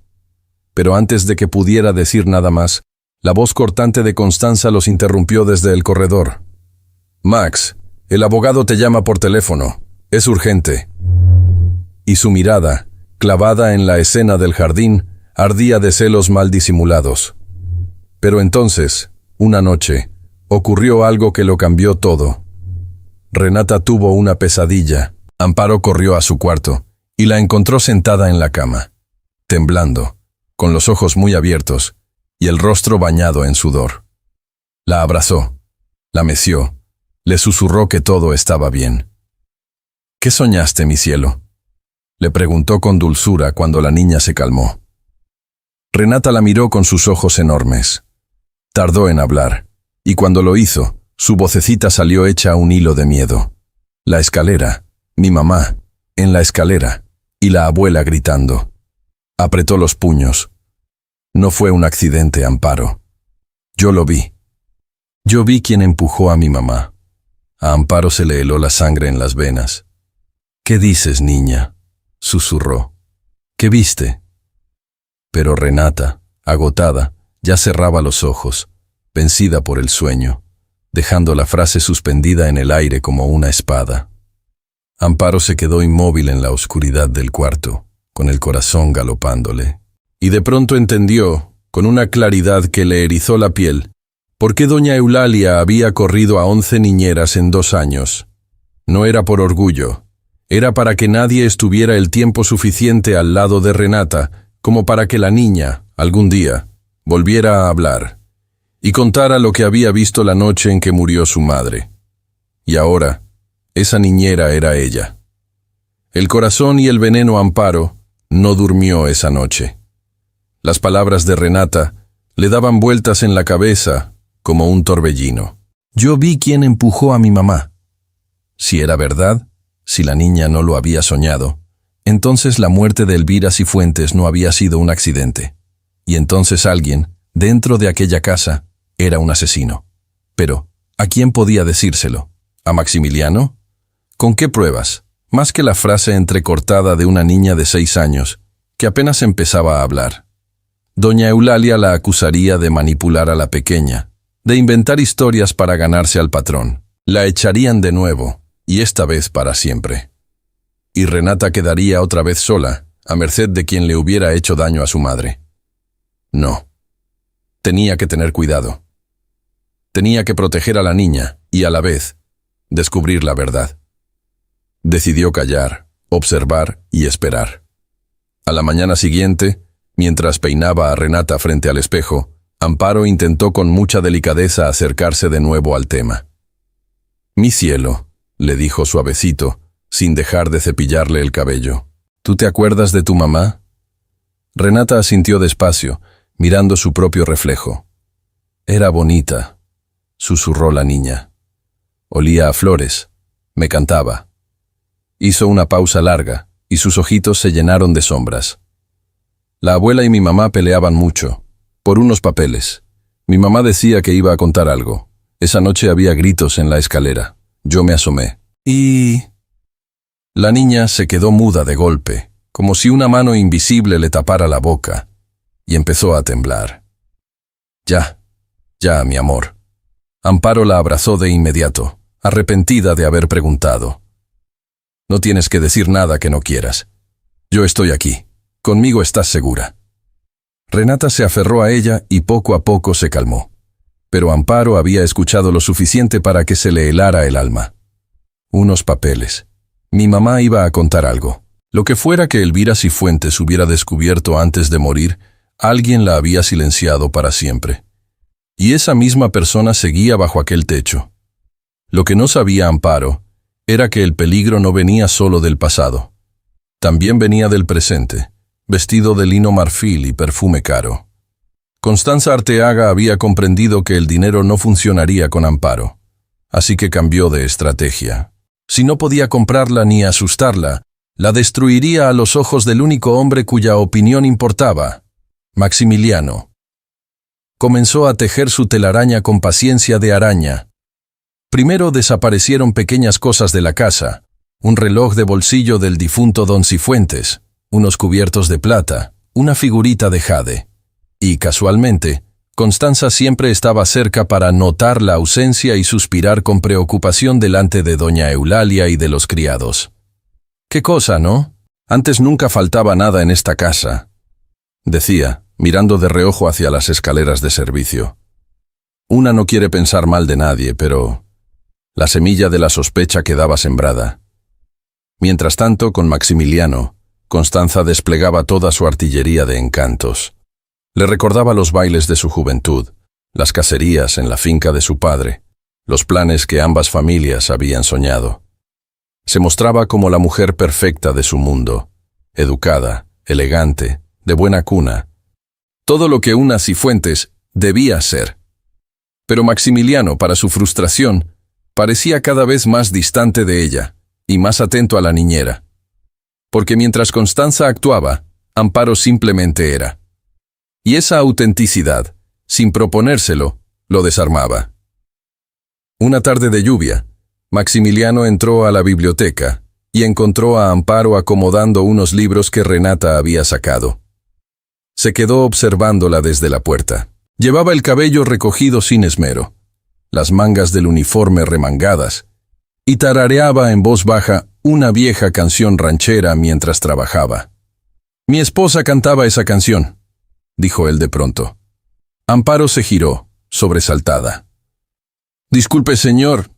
Speaker 1: Pero antes de que pudiera decir nada más, la voz cortante de Constanza los interrumpió desde el corredor. «Max, el abogado te llama por teléfono. Es urgente». Y su mirada, clavada en la escena del jardín, ardía de celos mal disimulados. Pero entonces, una noche, ocurrió algo que lo cambió todo. Renata tuvo una pesadilla. Amparo corrió a su cuarto y la encontró sentada en la cama, temblando, con los ojos muy abiertos y el rostro bañado en sudor. La abrazó, la meció, le susurró que todo estaba bien. «¿Qué soñaste, mi cielo?», le preguntó con dulzura cuando la niña se calmó. Renata la miró con sus ojos enormes. Tardó en hablar, y cuando lo hizo, su vocecita salió hecha un hilo de miedo. La escalera, mi mamá, en la escalera, y la abuela gritando. Apretó los puños. «No fue un accidente, Amparo. Yo lo vi. Yo vi quién empujó a mi mamá». A Amparo se le heló la sangre en las venas. «¿Qué dices, niña?», susurró. «¿Qué viste?». Pero Renata, agotada, ya cerraba los ojos, vencida por el sueño, dejando la frase suspendida en el aire como una espada. Amparo se quedó inmóvil en la oscuridad del cuarto, con el corazón galopándole. Y de pronto entendió, con una claridad que le erizó la piel, por qué doña Eulalia había corrido a 11 niñeras en 2 años. No era por orgullo, era para que nadie estuviera el tiempo suficiente al lado de Renata como para que la niña, algún día, volviera a hablar y contara lo que había visto la noche en que murió su madre. Y ahora, esa niñera era ella. El corazón y el veneno Amparo no durmió esa noche. Las palabras de Renata le daban vueltas en la cabeza como un torbellino. «Yo vi quién empujó a mi mamá». Si era verdad, si la niña no lo había soñado, entonces la muerte de Elvira Cifuentes no había sido un accidente. Y entonces alguien, dentro de aquella casa, era un asesino. Pero, ¿a quién podía decírselo? ¿A Maximiliano? ¿Con qué pruebas? Más que la frase entrecortada de una niña de 6 años, que apenas empezaba a hablar. Doña Eulalia la acusaría de manipular a la pequeña, de inventar historias para ganarse al patrón. La echarían de nuevo, y esta vez para siempre. Y Renata quedaría otra vez sola, a merced de quien le hubiera hecho daño a su madre. No. Tenía que tener cuidado. Tenía que proteger a la niña y, a la vez, descubrir la verdad. Decidió callar, observar y esperar. A la mañana siguiente, mientras peinaba a Renata frente al espejo, Amparo intentó con mucha delicadeza acercarse de nuevo al tema. «Mi cielo», le dijo suavecito, sin dejar de cepillarle el cabello. «¿Tú te acuerdas de tu mamá?». Renata asintió despacio, mirando su propio reflejo. «Era bonita», susurró la niña. «Olía a flores. Me cantaba». Hizo una pausa larga, y sus ojitos se llenaron de sombras. «La abuela y mi mamá peleaban mucho. Por unos papeles. Mi mamá decía que iba a contar algo. Esa noche había gritos en la escalera. Yo me asomé. Y... La niña se quedó muda de golpe, como si una mano invisible le tapara la boca, y empezó a temblar. Ya, mi amor. Amparo la abrazó de inmediato, arrepentida de haber preguntado. No tienes que decir nada que no quieras. Yo estoy aquí. Conmigo estás segura. Renata se aferró a ella y poco a poco se calmó. Pero Amparo había escuchado lo suficiente para que se le helara el alma. Unos papeles. Mi mamá iba a contar algo. Lo que fuera que Elvira Cifuentes hubiera descubierto antes de morir, alguien la había silenciado para siempre. Y esa misma persona seguía bajo aquel techo. Lo que no sabía Amparo era que el peligro no venía solo del pasado. También venía del presente, vestido de lino marfil y perfume caro. Constanza Arteaga había comprendido que el dinero no funcionaría con Amparo, así que cambió de estrategia. Si no podía comprarla ni asustarla, la destruiría a los ojos del único hombre cuya opinión importaba, Maximiliano. Comenzó a tejer su telaraña con paciencia de araña. Primero desaparecieron pequeñas cosas de la casa, un reloj de bolsillo del difunto don Cifuentes, unos cubiertos de plata, una figurita de jade. Y, casualmente, Constanza siempre estaba cerca para notar la ausencia y suspirar con preocupación delante de doña Eulalia y de los criados. «¿Qué cosa, no? Antes nunca faltaba nada en esta casa», decía, mirando de reojo hacia las escaleras de servicio. Una no quiere pensar mal de nadie, pero la semilla de la sospecha quedaba sembrada. Mientras tanto, con Maximiliano, Constanza desplegaba toda su artillería de encantos. Le recordaba los bailes de su juventud, las cacerías en la finca de su padre, los planes que ambas familias habían soñado. Se mostraba como la mujer perfecta de su mundo, educada, elegante, de buena cuna. Todo lo que una Cifuentes debía ser. Pero Maximiliano, para su frustración, parecía cada vez más distante de ella y más atento a la niñera. Porque mientras Constanza actuaba, Amparo simplemente era. Y esa autenticidad, sin proponérselo, lo desarmaba. Una tarde de lluvia, Maximiliano entró a la biblioteca y encontró a Amparo acomodando unos libros que Renata había sacado. Se quedó observándola desde la puerta. Llevaba el cabello recogido sin esmero, las mangas del uniforme remangadas, y tarareaba en voz baja una vieja canción ranchera mientras trabajaba. «Mi esposa cantaba esa canción», dijo él de pronto. Amparo se giró, sobresaltada. «Disculpe, señor.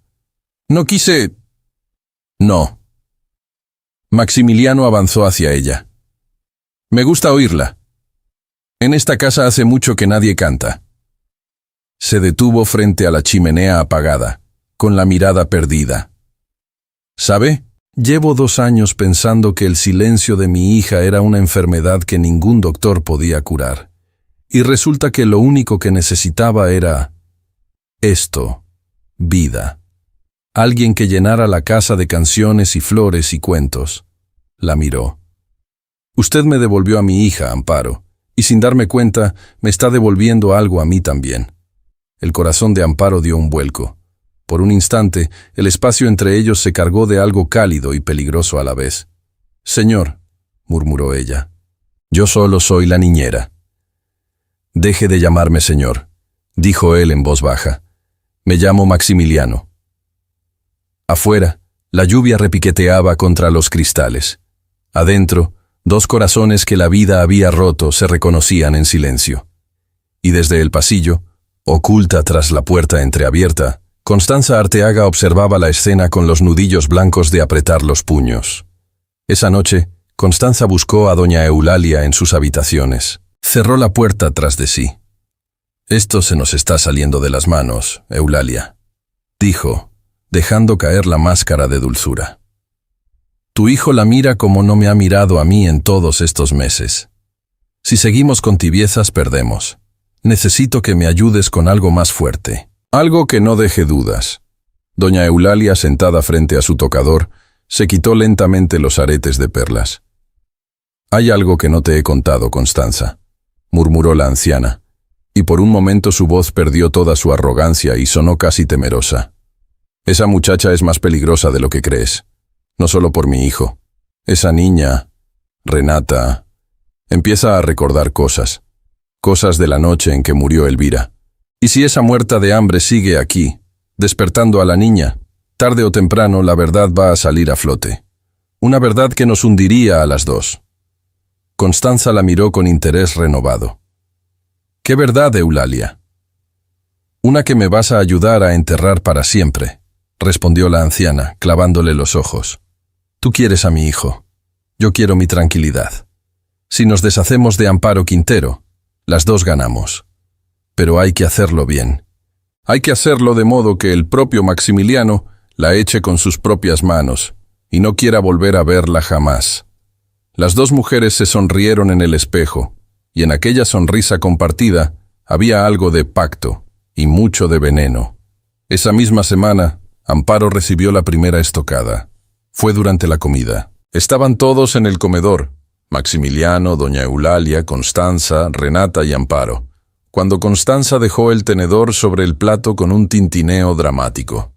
Speaker 1: No quise...» «No». Maximiliano avanzó hacia ella. «Me gusta oírla. En esta casa hace mucho que nadie canta». Se detuvo frente a la chimenea apagada, con la mirada perdida. «¿Sabe? Llevo 2 años pensando que el silencio de mi hija era una enfermedad que ningún doctor podía curar. Y resulta que lo único que necesitaba era... esto, vida. Alguien que llenara la casa de canciones y flores y cuentos». La miró. «Usted me devolvió a mi hija, Amparo, y sin darme cuenta me está devolviendo algo a mí también». El corazón de Amparo dio un vuelco. Por un instante, el espacio entre ellos se cargó de algo cálido y peligroso a la vez. «Señor», murmuró ella, «yo solo soy la niñera». «Deje de llamarme señor», dijo él en voz baja. «Me llamo Maximiliano». Afuera, la lluvia repiqueteaba contra los cristales. Adentro, 2 corazones que la vida había roto se reconocían en silencio. Y desde el pasillo, oculta tras la puerta entreabierta, Constanza Arteaga observaba la escena con los nudillos blancos de apretar los puños. Esa noche, Constanza buscó a doña Eulalia en sus habitaciones. Cerró la puerta tras de sí. «Esto se nos está saliendo de las manos, Eulalia», dijo, dejando caer la máscara de dulzura. «Tu hijo la mira como no me ha mirado a mí en todos estos meses. Si seguimos con tibiezas, perdemos. Necesito que me ayudes con algo más fuerte. Algo que no deje dudas». Doña Eulalia, sentada frente a su tocador, se quitó lentamente los aretes de perlas. «Hay algo que no te he contado, Constanza», murmuró la anciana. y por un momento su voz perdió toda su arrogancia y sonó casi temerosa. Esa muchacha es más peligrosa de lo que crees, no solo por mi hijo. Esa niña, Renata, empieza a recordar cosas de la noche en que murió Elvira. Y si esa muerta de hambre sigue aquí, despertando a la niña, tarde o temprano la verdad va a salir a flote. Una verdad que nos hundiría a las dos. Constanza la miró con interés renovado. ¿Qué verdad, Eulalia? Una que me vas a ayudar a enterrar para siempre, respondió la anciana, clavándole los ojos. Tú quieres a mi hijo. Yo quiero mi tranquilidad. Si nos deshacemos de Amparo Quintero, las dos ganamos. Pero hay que hacerlo bien. Hay que hacerlo de modo que el propio Maximiliano la eche con sus propias manos y no quiera volver a verla jamás. Las dos mujeres se sonrieron en el espejo, y en aquella sonrisa compartida había algo de pacto y mucho de veneno. Esa misma semana, Amparo recibió la primera estocada. Fue durante la comida. Estaban todos en el comedor: Maximiliano, doña Eulalia, Constanza, Renata y Amparo, cuando Constanza dejó el tenedor sobre el plato con un tintineo dramático.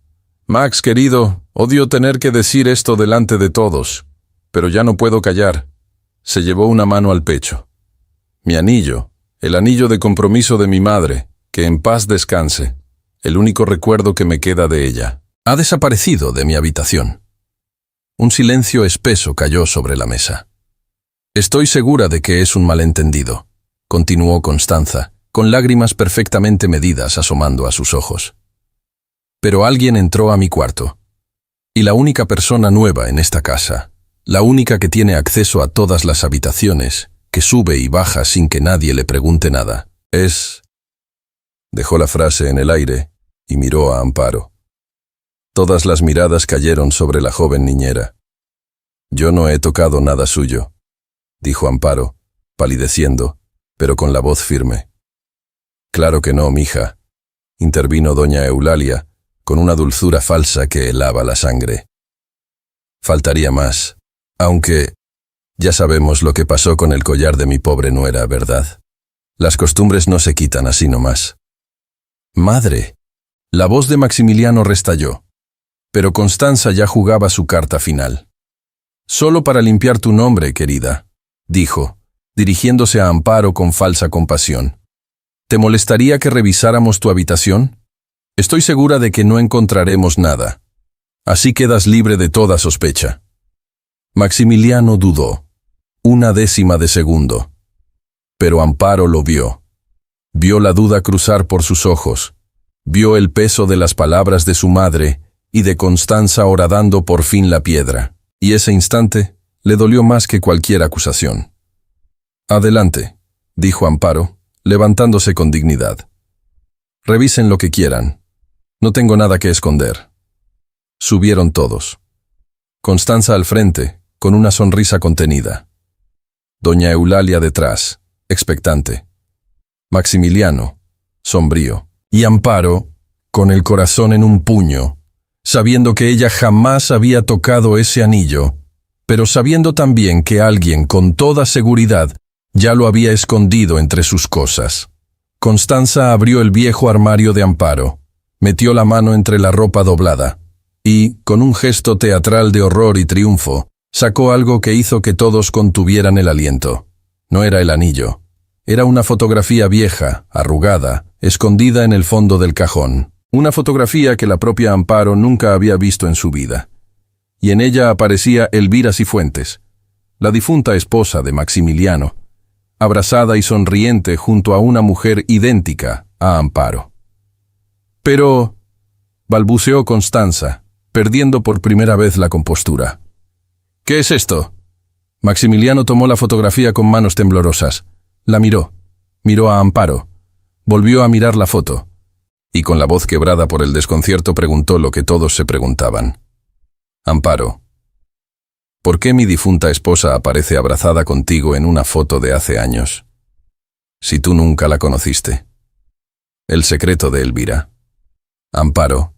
Speaker 1: Max, querido, odio tener que decir esto delante de todos, pero ya no puedo callar. Se llevó una mano al pecho. Mi anillo, el anillo de compromiso de mi madre, que en paz descanse, el único recuerdo que me queda de ella, ha desaparecido de mi habitación. Un silencio espeso cayó sobre la mesa. Estoy segura de que es un malentendido, continuó Constanza, con lágrimas perfectamente medidas asomando a sus ojos. Pero alguien entró a mi cuarto. Y la única persona nueva en esta casa, la única que tiene acceso a todas las habitaciones, que sube y baja sin que nadie le pregunte nada, es... Dejó la frase en el aire y miró a Amparo. Todas las miradas cayeron sobre la joven niñera. Yo no he tocado nada suyo, dijo Amparo, palideciendo, pero con la voz firme. Claro que no, mija, intervino doña Eulalia, con una dulzura falsa que helaba la sangre. Faltaría más, aunque ya sabemos lo que pasó con el collar de mi pobre nuera, ¿verdad? Las costumbres no se quitan así nomás. Madre, la voz de Maximiliano restalló, pero Constanza ya jugaba su carta final. Solo para limpiar tu nombre, querida, dijo, dirigiéndose a Amparo con falsa compasión. ¿Te molestaría que revisáramos tu habitación? Estoy segura de que no encontraremos nada. Así quedas libre de toda sospecha. Maximiliano dudó, una décima de segundo. Pero Amparo lo vio. Vio la duda cruzar por sus ojos. Vio el peso de las palabras de su madre y de Constanza horadando por fin la piedra. Y ese instante le dolió más que cualquier acusación. Adelante, dijo Amparo, levantándose con dignidad. Revisen lo que quieran. No tengo nada que esconder. Subieron todos. Constanza al frente, con una sonrisa contenida. Doña Eulalia detrás, expectante. Maximiliano, sombrío. Y Amparo, con el corazón en un puño, sabiendo que ella jamás había tocado ese anillo, pero sabiendo también que alguien con toda seguridad ya lo había escondido entre sus cosas. Constanza abrió el viejo armario de Amparo, metió la mano entre la ropa doblada y, con un gesto teatral de horror y triunfo, sacó algo que hizo que todos contuvieran el aliento. No era el anillo. Era una fotografía vieja, arrugada, escondida en el fondo del cajón. Una fotografía que la propia Amparo nunca había visto en su vida. Y en ella aparecía Elvira Cifuentes, la difunta esposa de Maximiliano, abrazada y sonriente junto a una mujer idéntica a Amparo. Pero, balbuceó Constanza, perdiendo por primera vez la compostura. ¿Qué es esto? Maximiliano tomó la fotografía con manos temblorosas. La miró a Amparo, volvió a mirar la foto, y con la voz quebrada por el desconcierto preguntó lo que todos se preguntaban. Amparo, ¿por qué mi difunta esposa aparece abrazada contigo en una foto de hace años? Si tú nunca la conociste. El secreto de Elvira. Amparo,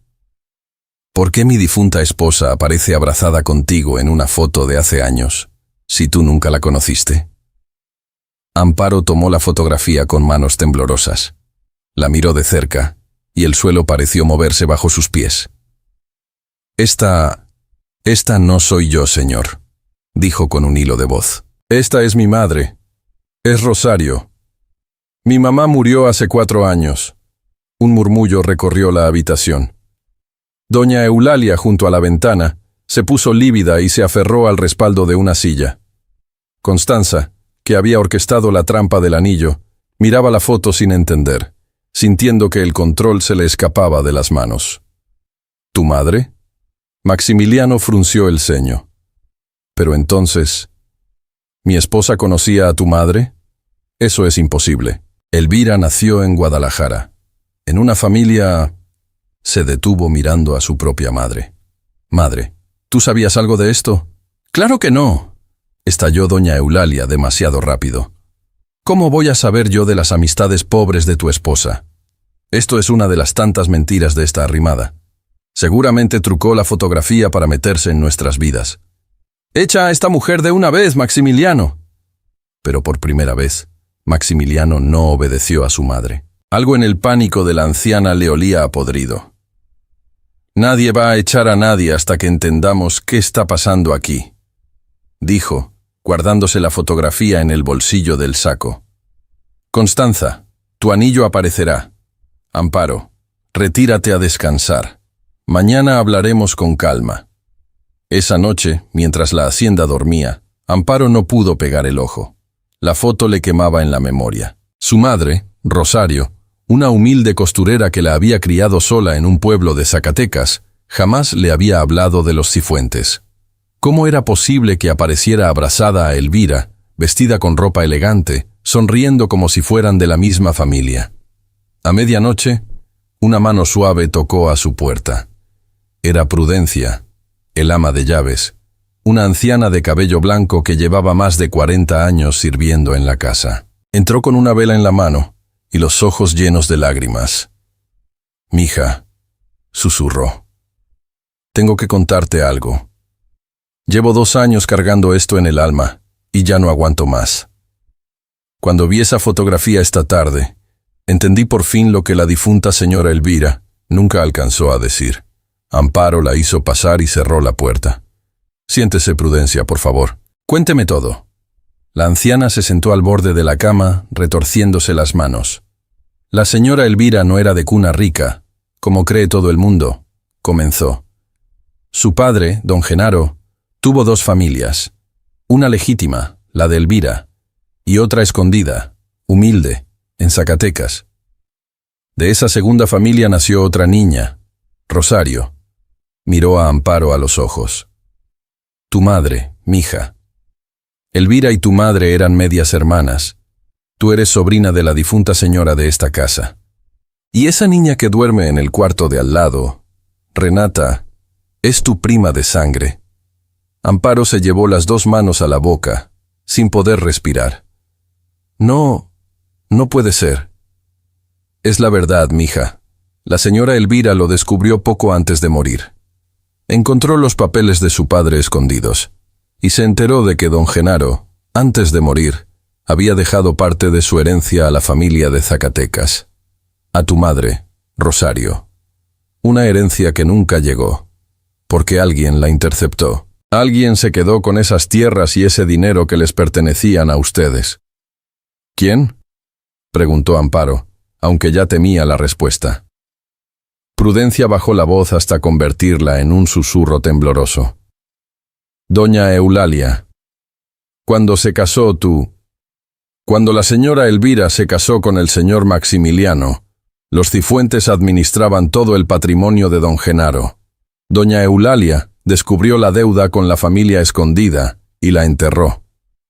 Speaker 1: ¿por qué mi difunta esposa aparece abrazada contigo en una foto de hace años, si tú nunca la conociste? Amparo tomó la fotografía con manos temblorosas. La miró de cerca, y el suelo pareció moverse bajo sus pies. Esta no soy yo, señor, dijo con un hilo de voz. Esta es mi madre. Es Rosario. Mi mamá murió hace 4 años. Un murmullo recorrió la habitación. Doña Eulalia, junto a la ventana, se puso lívida y se aferró al respaldo de una silla. Constanza, que había orquestado la trampa del anillo, miraba la foto sin entender, sintiendo que el control se le escapaba de las manos. ¿Tu madre? Maximiliano frunció el ceño. Pero entonces, ¿mi esposa conocía a tu madre? Eso es imposible. Elvira nació en Guadalajara, en una familia... Se detuvo mirando a su propia madre. Madre, ¿tú sabías algo de esto? ¡Claro que no!, estalló doña Eulalia demasiado rápido. ¿Cómo voy a saber yo de las amistades pobres de tu esposa? Esto es una de las tantas mentiras de esta arrimada. Seguramente trucó la fotografía para meterse en nuestras vidas. ¡Echa a esta mujer de una vez, Maximiliano! Pero por primera vez, Maximiliano no obedeció a su madre. Algo en el pánico de la anciana le olía a podrido. Nadie va a echar a nadie hasta que entendamos qué está pasando aquí, dijo, guardándose la fotografía en el bolsillo del saco. Constanza, tu anillo aparecerá. Amparo, retírate a descansar. Mañana hablaremos con calma. Esa noche, mientras la hacienda dormía, Amparo no pudo pegar el ojo. La foto le quemaba en la memoria. Su madre, Rosario, una humilde costurera que la había criado sola en un pueblo de Zacatecas, jamás le había hablado de los Cifuentes. ¿Cómo era posible que apareciera abrazada a Elvira, vestida con ropa elegante, sonriendo como si fueran de la misma familia? A medianoche, una mano suave tocó a su puerta. Era Prudencia, el ama de llaves, una anciana de cabello blanco que llevaba más de 40 años sirviendo en la casa. Entró con una vela en la mano y los ojos llenos de lágrimas. «Mija», susurró, «tengo que contarte algo. Llevo 2 años cargando esto en el alma y ya no aguanto más. Cuando vi esa fotografía esta tarde, entendí por fin lo que la difunta señora Elvira nunca alcanzó a decir». Amparo la hizo pasar y cerró la puerta. «Siéntese, Prudencia, por favor. Cuénteme todo». La anciana se sentó al borde de la cama, retorciéndose las manos. «La señora Elvira no era de cuna rica, como cree todo el mundo», comenzó. «Su padre, don Genaro, tuvo 2 familias, una legítima, la de Elvira, y otra escondida, humilde, en Zacatecas. De esa segunda familia nació otra niña, Rosario». Miró a Amparo a los ojos. «Tu madre, mija. Elvira y tu madre eran medias hermanas. Tú eres sobrina de la difunta señora de esta casa. Y esa niña que duerme en el cuarto de al lado, Renata, es tu prima de sangre». Amparo se llevó las 2 manos a la boca, sin poder respirar. No puede ser. «Es la verdad, mija. La señora Elvira lo descubrió poco antes de morir. Encontró los papeles de su padre escondidos, y se enteró de que don Genaro, antes de morir, había dejado parte de su herencia a la familia de Zacatecas. A tu madre, Rosario. Una herencia que nunca llegó, porque alguien la interceptó. Alguien se quedó con esas tierras y ese dinero que les pertenecían a ustedes». «¿Quién?», preguntó Amparo, aunque ya temía la respuesta. Prudencia bajó la voz hasta convertirla en un susurro tembloroso. «Doña Eulalia, cuando la señora Elvira se casó con el señor Maximiliano, los Cifuentes administraban todo el patrimonio de don Genaro. Doña Eulalia descubrió la deuda con la familia escondida y la enterró.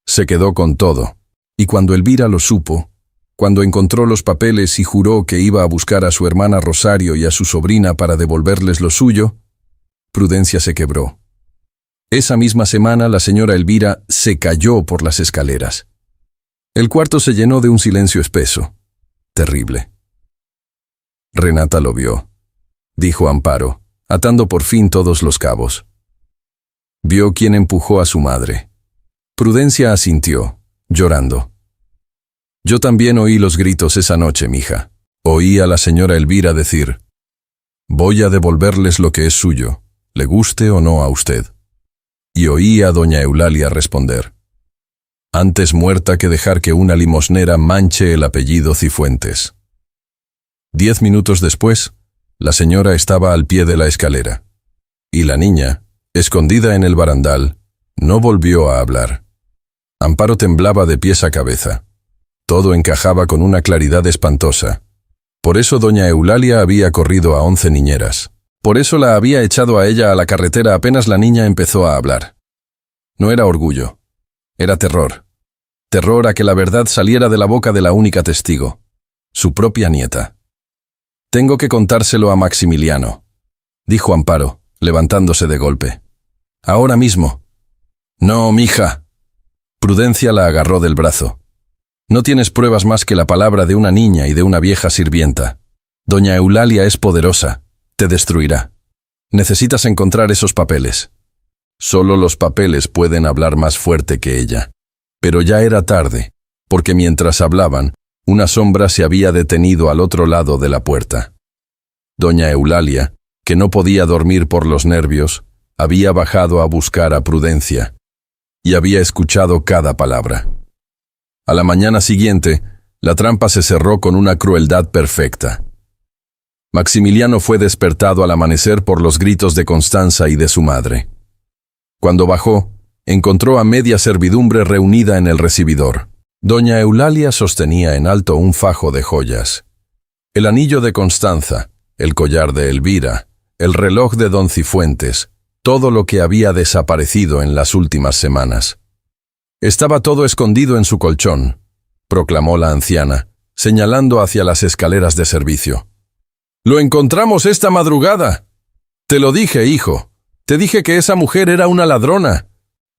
Speaker 1: Se quedó con todo. Y cuando Elvira lo supo, cuando encontró los papeles y juró que iba a buscar a su hermana Rosario y a su sobrina para devolverles lo suyo, Prudencia se quebró. Esa misma semana la señora Elvira se cayó por las escaleras. El cuarto se llenó de un silencio espeso, terrible. Renata lo vio, dijo Amparo, atando por fin todos los cabos. Vio quién empujó a su madre. Prudencia asintió, llorando. Yo también oí los gritos esa noche, mija. Oí a la señora Elvira decir: «Voy a devolverles lo que es suyo, le guste o no a usted». Y oí a doña Eulalia responder: «Antes muerta que dejar que una limosnera manche el apellido Cifuentes». 10 minutos después, la señora estaba al pie de la escalera, y la niña, escondida en el barandal, no volvió a hablar. Amparo temblaba de pies a cabeza. Todo encajaba con una claridad espantosa. Por eso doña Eulalia había corrido a 11 niñeras. Por eso la había echado a ella a la carretera apenas la niña empezó a hablar. No era orgullo, era terror. Terror a que la verdad saliera de la boca de la única testigo, su propia nieta. «Tengo que contárselo a Maximiliano», dijo Amparo, levantándose de golpe. «Ahora mismo». «No, mija». Prudencia la agarró del brazo. «No tienes pruebas más que la palabra de una niña y de una vieja sirvienta. Doña Eulalia es poderosa, te destruirá. Necesitas encontrar esos papeles». Solo los papeles pueden hablar más fuerte que ella. Pero ya era tarde, porque mientras hablaban, una sombra se había detenido al otro lado de la puerta. Doña Eulalia, que no podía dormir por los nervios, había bajado a buscar a Prudencia, y había escuchado cada palabra. A la mañana siguiente, la trampa se cerró con una crueldad perfecta. Maximiliano fue despertado al amanecer por los gritos de Constanza y de su madre. Cuando bajó, encontró a media servidumbre reunida en el recibidor. Doña Eulalia sostenía en alto un fajo de joyas. El anillo de Constanza, el collar de Elvira, el reloj de don Cifuentes, todo lo que había desaparecido en las últimas semanas. «Estaba todo escondido en su colchón», proclamó la anciana, señalando hacia las escaleras de servicio. «Lo encontramos esta madrugada. Te lo dije, hijo. Te dije que esa mujer era una ladrona.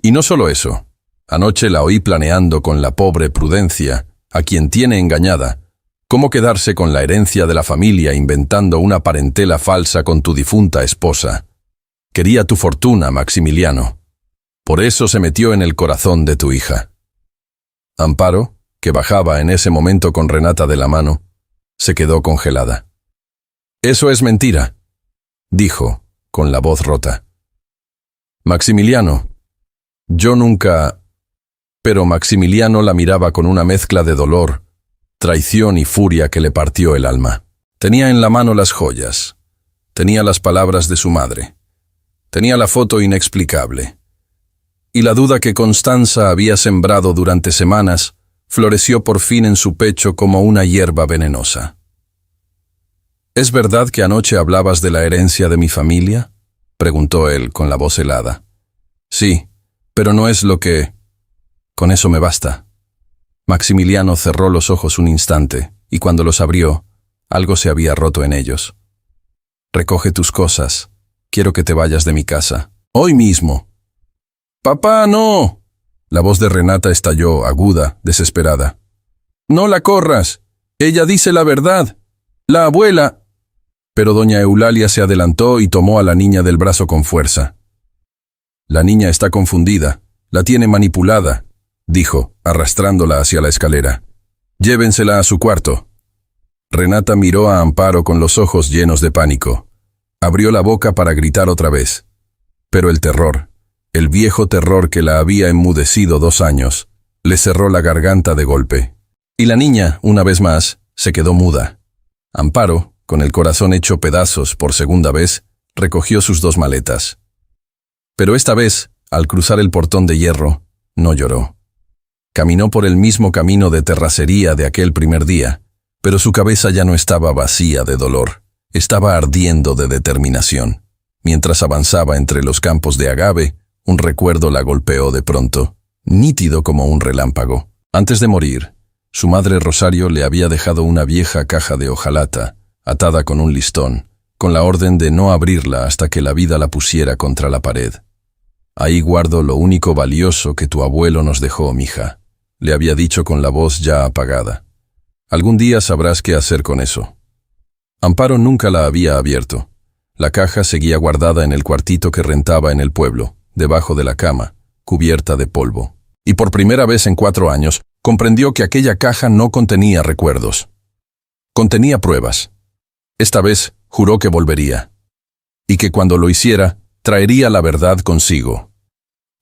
Speaker 1: Y no solo eso. Anoche la oí planeando con la pobre Prudencia, a quien tiene engañada, cómo quedarse con la herencia de la familia inventando una parentela falsa con tu difunta esposa. Quería tu fortuna, Maximiliano. Por eso se metió en el corazón de tu hija». Amparo, que bajaba en ese momento con Renata de la mano, se quedó congelada. «Eso es mentira», dijo, con la voz rota. «Maximiliano, yo nunca...». Pero Maximiliano la miraba con una mezcla de dolor, traición y furia que le partió el alma. Tenía en la mano las joyas, tenía las palabras de su madre, tenía la foto inexplicable. Y la duda que Constanza había sembrado durante semanas floreció por fin en su pecho como una hierba venenosa. «¿Es verdad que anoche hablabas de la herencia de mi familia?», preguntó él con la voz helada. «Sí, pero no es lo que...». «Con eso me basta». Maximiliano cerró los ojos un instante, y cuando los abrió, algo se había roto en ellos. «Recoge tus cosas. Quiero que te vayas de mi casa. Hoy mismo». «¡Papá, no!». La voz de Renata estalló, aguda, desesperada. «No la corras. Ella dice la verdad. La abuela...». Pero doña Eulalia se adelantó y tomó a la niña del brazo con fuerza. «La niña está confundida. La tiene manipulada», dijo, arrastrándola hacia la escalera. «Llévensela a su cuarto». Renata miró a Amparo con los ojos llenos de pánico. Abrió la boca para gritar otra vez. Pero el terror, el viejo terror que la había enmudecido 2 años, le cerró la garganta de golpe. Y la niña, una vez más, se quedó muda. Amparo, con el corazón hecho pedazos por segunda vez, recogió sus 2 maletas. Pero esta vez, al cruzar el portón de hierro, no lloró. Caminó por el mismo camino de terracería de aquel primer día, pero su cabeza ya no estaba vacía de dolor, estaba ardiendo de determinación. Mientras avanzaba entre los campos de agave, un recuerdo la golpeó de pronto, nítido como un relámpago. Antes de morir, su madre Rosario le había dejado una vieja caja de hojalata, atada con un listón, con la orden de no abrirla hasta que la vida la pusiera contra la pared. «Ahí guardo lo único valioso que tu abuelo nos dejó, mija», le había dicho con la voz ya apagada. «Algún día sabrás qué hacer con eso». Amparo nunca la había abierto. La caja seguía guardada en el cuartito que rentaba en el pueblo, debajo de la cama, cubierta de polvo. Y por primera vez en 4 años, comprendió que aquella caja no contenía recuerdos. Contenía pruebas. Esta vez juró que volvería. Y que cuando lo hiciera, traería la verdad consigo.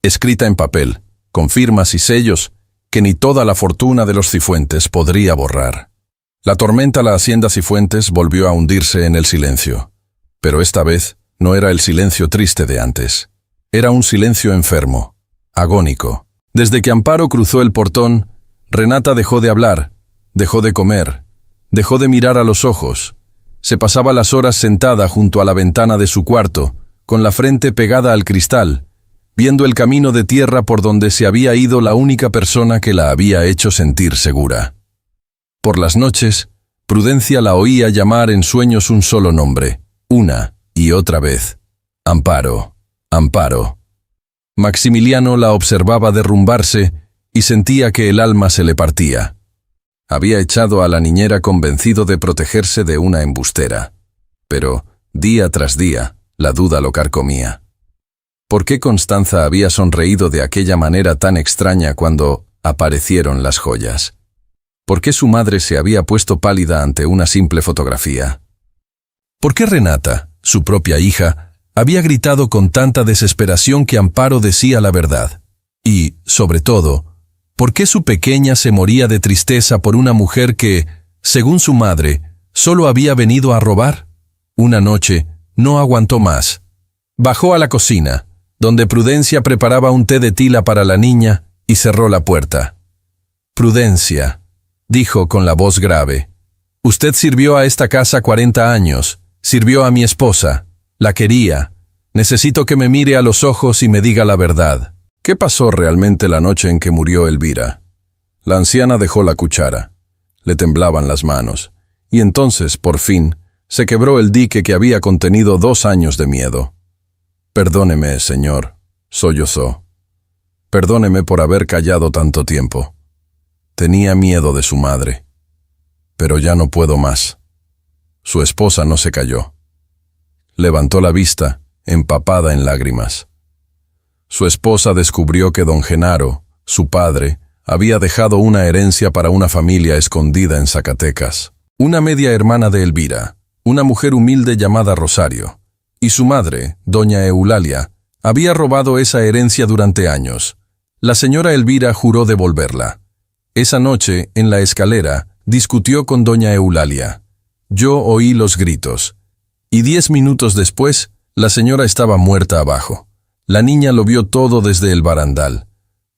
Speaker 1: Escrita en papel, con firmas y sellos, que ni toda la fortuna de los Cifuentes podría borrar. La tormenta a la hacienda Cifuentes volvió a hundirse en el silencio. Pero esta vez no era el silencio triste de antes. Era un silencio enfermo, agónico. Desde que Amparo cruzó el portón, Renata dejó de hablar, dejó de comer, dejó de mirar a los ojos. Se pasaba las horas sentada junto a la ventana de su cuarto, con la frente pegada al cristal, viendo el camino de tierra por donde se había ido la única persona que la había hecho sentir segura. Por las noches, Prudencia la oía llamar en sueños un solo nombre, una y otra vez. Amparo, Amparo. Maximiliano la observaba derrumbarse y sentía que el alma se le partía. Había echado a la niñera convencido de protegerse de una embustera. Pero, día tras día, la duda lo carcomía. ¿Por qué Constanza había sonreído de aquella manera tan extraña cuando aparecieron las joyas? ¿Por qué su madre se había puesto pálida ante una simple fotografía? ¿Por qué Renata, su propia hija, había gritado con tanta desesperación que Amparo decía la verdad? Y, sobre todo, ¿por qué su pequeña se moría de tristeza por una mujer que, según su madre, solo había venido a robar? Una noche, no aguantó más. Bajó a la cocina, donde Prudencia preparaba un té de tila para la niña, y cerró la puerta. «Prudencia», dijo con la voz grave, «usted sirvió a esta casa 40 años, sirvió a mi esposa, la quería. Necesito que me mire a los ojos y me diga la verdad. ¿Qué pasó realmente la noche en que murió Elvira?» La anciana dejó la cuchara. Le temblaban las manos, y entonces, por fin, se quebró el dique que había contenido 2 años de miedo. «Perdóneme, señor», sollozó. «Perdóneme por haber callado tanto tiempo. Tenía miedo de su madre. Pero ya no puedo más». Su esposa no se calló. Levantó la vista, empapada en lágrimas. Su esposa descubrió que don Genaro, su padre, había dejado una herencia para una familia escondida en Zacatecas. Una media hermana de Elvira, una mujer humilde llamada Rosario, y su madre, doña Eulalia, había robado esa herencia durante años. La señora Elvira juró devolverla. Esa noche, en la escalera, discutió con doña Eulalia. Yo oí los gritos. Y 10 minutos después, la señora estaba muerta abajo. La niña lo vio todo desde el barandal.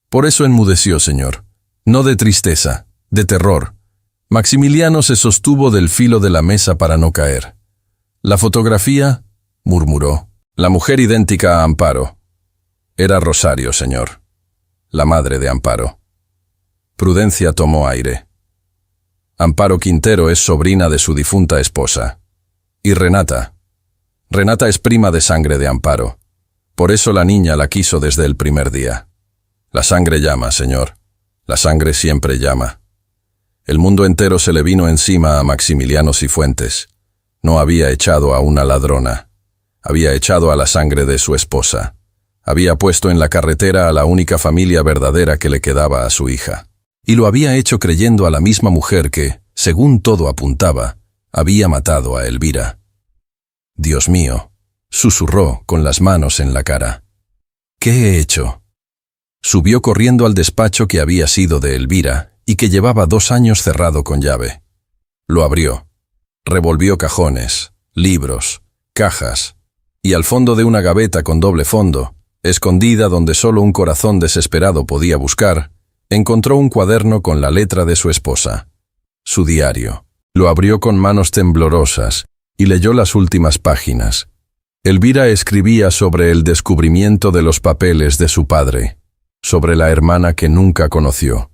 Speaker 1: Por eso enmudeció, señor. No de tristeza, de terror. Maximiliano se sostuvo del filo de la mesa para no caer. «La fotografía», murmuró, «la mujer idéntica a Amparo. Era Rosario, señor. La madre de Amparo». Prudencia tomó aire. Amparo Quintero es sobrina de su difunta esposa. Y Renata. Renata es prima de sangre de Amparo. Por eso la niña la quiso desde el primer día. La sangre llama, señor. La sangre siempre llama. El mundo entero se le vino encima a Maximiliano Cifuentes. No había echado a una ladrona. Había echado a la sangre de su esposa. Había puesto en la carretera a la única familia verdadera que le quedaba a su hija. Y lo había hecho creyendo a la misma mujer que, según todo apuntaba, había matado a Elvira. «Dios mío», susurró con las manos en la cara. «¿Qué he hecho?». Subió corriendo al despacho que había sido de Elvira y que llevaba 2 años cerrado con llave. Lo abrió. Revolvió cajones, libros, cajas, y al fondo de una gaveta con doble fondo, escondida donde solo un corazón desesperado podía buscar, encontró un cuaderno con la letra de su esposa. Su diario. Lo abrió con manos temblorosas y leyó las últimas páginas. Elvira escribía sobre el descubrimiento de los papeles de su padre, sobre la hermana que nunca conoció,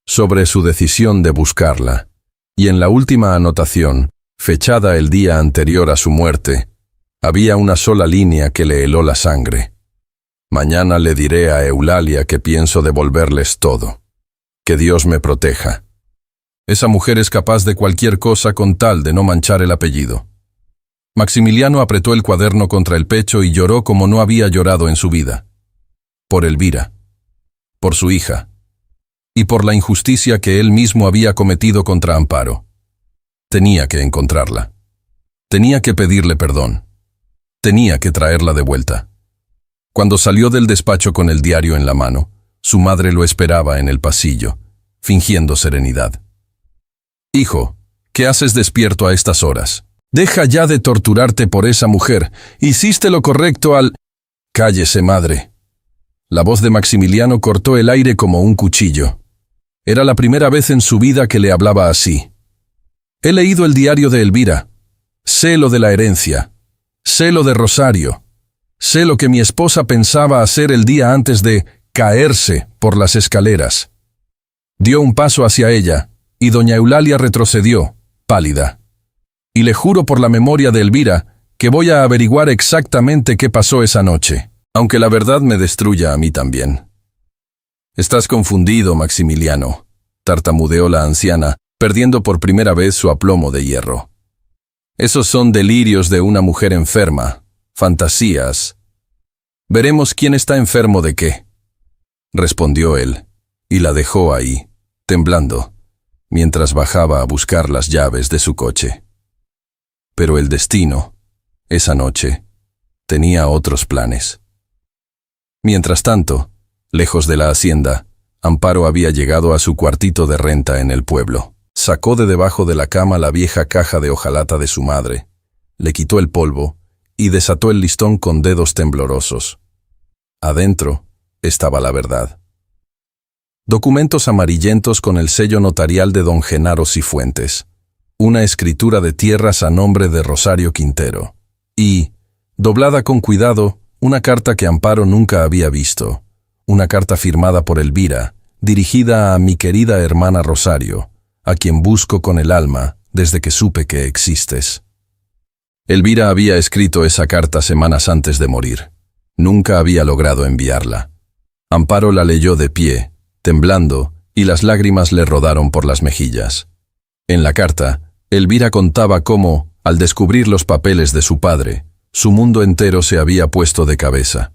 Speaker 1: sobre su decisión de buscarla, y en la última anotación, fechada el día anterior a su muerte, había una sola línea que le heló la sangre. «Mañana le diré a Eulalia que pienso devolverles todo. Que Dios me proteja». Esa mujer es capaz de cualquier cosa con tal de no manchar el apellido. Maximiliano apretó el cuaderno contra el pecho y lloró como no había llorado en su vida. Por Elvira, por su hija, y por la injusticia que él mismo había cometido contra Amparo. Tenía que encontrarla. Tenía que pedirle perdón. Tenía que traerla de vuelta. Cuando salió del despacho con el diario en la mano, su madre lo esperaba en el pasillo, fingiendo serenidad. «Hijo, ¿qué haces despierto a estas horas? Deja ya de torturarte por esa mujer. Hiciste lo correcto al...» «Cállese, madre». La voz de Maximiliano cortó el aire como un cuchillo. Era la primera vez en su vida que le hablaba así. «He leído el diario de Elvira. Sé lo de la herencia. Sé lo de Rosario. Sé lo que mi esposa pensaba hacer el día antes de caerse por las escaleras». Dio un paso hacia ella, y doña Eulalia retrocedió, pálida. «Y le juro por la memoria de Elvira que voy a averiguar exactamente qué pasó esa noche, aunque la verdad me destruya a mí también». «Estás confundido, Maximiliano», tartamudeó la anciana, perdiendo por primera vez su aplomo de hierro. «Esos son delirios de una mujer enferma, fantasías. Veremos quién está enfermo de qué», respondió él, y la dejó ahí, temblando, mientras bajaba a buscar las llaves de su coche. Pero el destino, esa noche, tenía otros planes. Mientras tanto, lejos de la hacienda, Amparo había llegado a su cuartito de renta en el pueblo. Sacó de debajo de la cama la vieja caja de hojalata de su madre, le quitó el polvo y desató el listón con dedos temblorosos. Adentro estaba la verdad. Documentos amarillentos con el sello notarial de don Genaro Cifuentes, una escritura de tierras a nombre de Rosario Quintero, y, doblada con cuidado, una carta que Amparo nunca había visto, una carta firmada por Elvira, dirigida a mi querida hermana Rosario, a quien busco con el alma desde que supe que existes. Elvira había escrito esa carta semanas antes de morir. Nunca había logrado enviarla. Amparo la leyó de pie, temblando, y las lágrimas le rodaron por las mejillas. En la carta, Elvira contaba cómo, al descubrir los papeles de su padre, su mundo entero se había puesto de cabeza.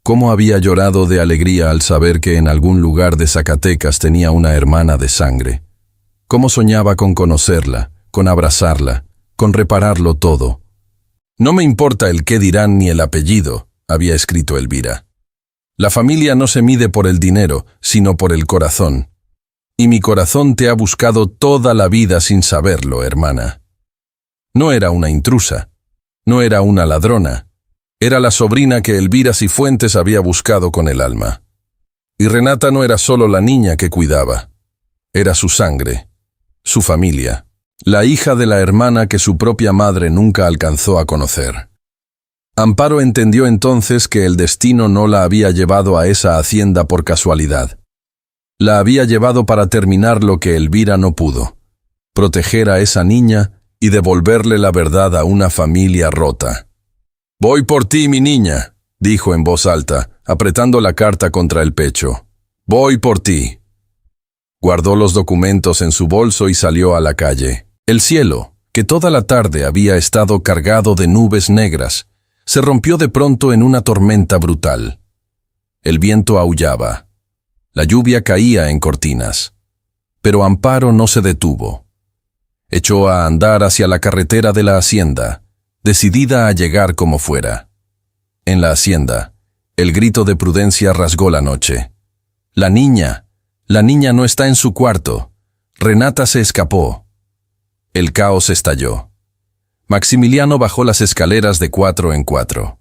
Speaker 1: Cómo había llorado de alegría al saber que en algún lugar de Zacatecas tenía una hermana de sangre. Cómo soñaba con conocerla, con abrazarla, con repararlo todo. «No me importa el qué dirán ni el apellido», había escrito Elvira. «La familia no se mide por el dinero, sino por el corazón. Y mi corazón te ha buscado toda la vida sin saberlo, hermana». No era una intrusa, no era una ladrona, era la sobrina que Elvira Cifuentes había buscado con el alma. Y Renata no era solo la niña que cuidaba, era su sangre, su familia, la hija de la hermana que su propia madre nunca alcanzó a conocer. Amparo entendió entonces que el destino no la había llevado a esa hacienda por casualidad. La había llevado para terminar lo que Elvira no pudo, proteger a esa niña y devolverle la verdad a una familia rota. «Voy por ti, mi niña», dijo en voz alta, apretando la carta contra el pecho. «Voy por ti». Guardó los documentos en su bolso y salió a la calle. El cielo, que toda la tarde había estado cargado de nubes negras, se rompió de pronto en una tormenta brutal. El viento aullaba. La lluvia caía en cortinas. Pero Amparo no se detuvo. Echó a andar hacia la carretera de la hacienda, decidida a llegar como fuera. En la hacienda, el grito de Prudencia rasgó la noche. La niña no está en su cuarto. Renata se escapó». El caos estalló. Maximiliano bajó las escaleras de 4 en 4.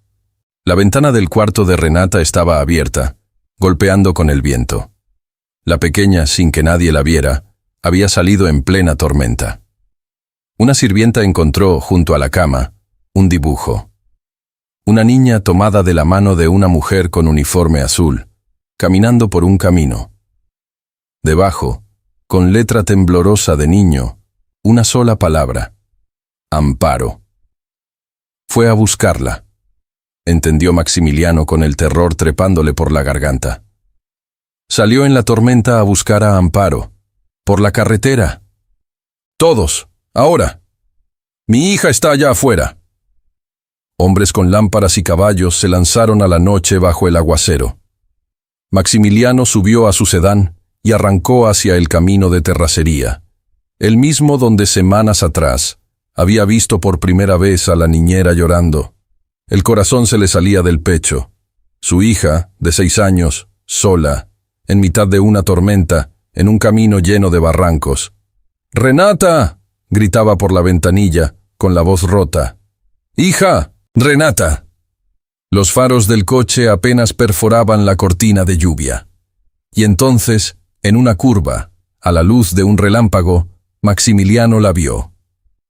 Speaker 1: La ventana del cuarto de Renata estaba abierta, golpeando con el viento. La pequeña, sin que nadie la viera, había salido en plena tormenta. Una sirvienta encontró, junto a la cama, un dibujo. Una niña tomada de la mano de una mujer con uniforme azul, caminando por un camino. Debajo, con letra temblorosa de niño, una sola palabra: Amparo. Fue a buscarla, entendió Maximiliano con el terror trepándole por la garganta. Salió en la tormenta a buscar a Amparo, por la carretera. «Todos, ahora. Mi hija está allá afuera». Hombres con lámparas y caballos se lanzaron a la noche bajo el aguacero. Maximiliano subió a su sedán y arrancó hacia el camino de terracería, el mismo donde semanas atrás había visto por primera vez a la niñera llorando. El corazón se le salía del pecho. Su hija, de 6 años, sola, en mitad de una tormenta, en un camino lleno de barrancos. «¡Renata!», gritaba por la ventanilla, con la voz rota. «¡Hija! ¡Renata!». Los faros del coche apenas perforaban la cortina de lluvia. Y entonces, en una curva, a la luz de un relámpago, Maximiliano la vio.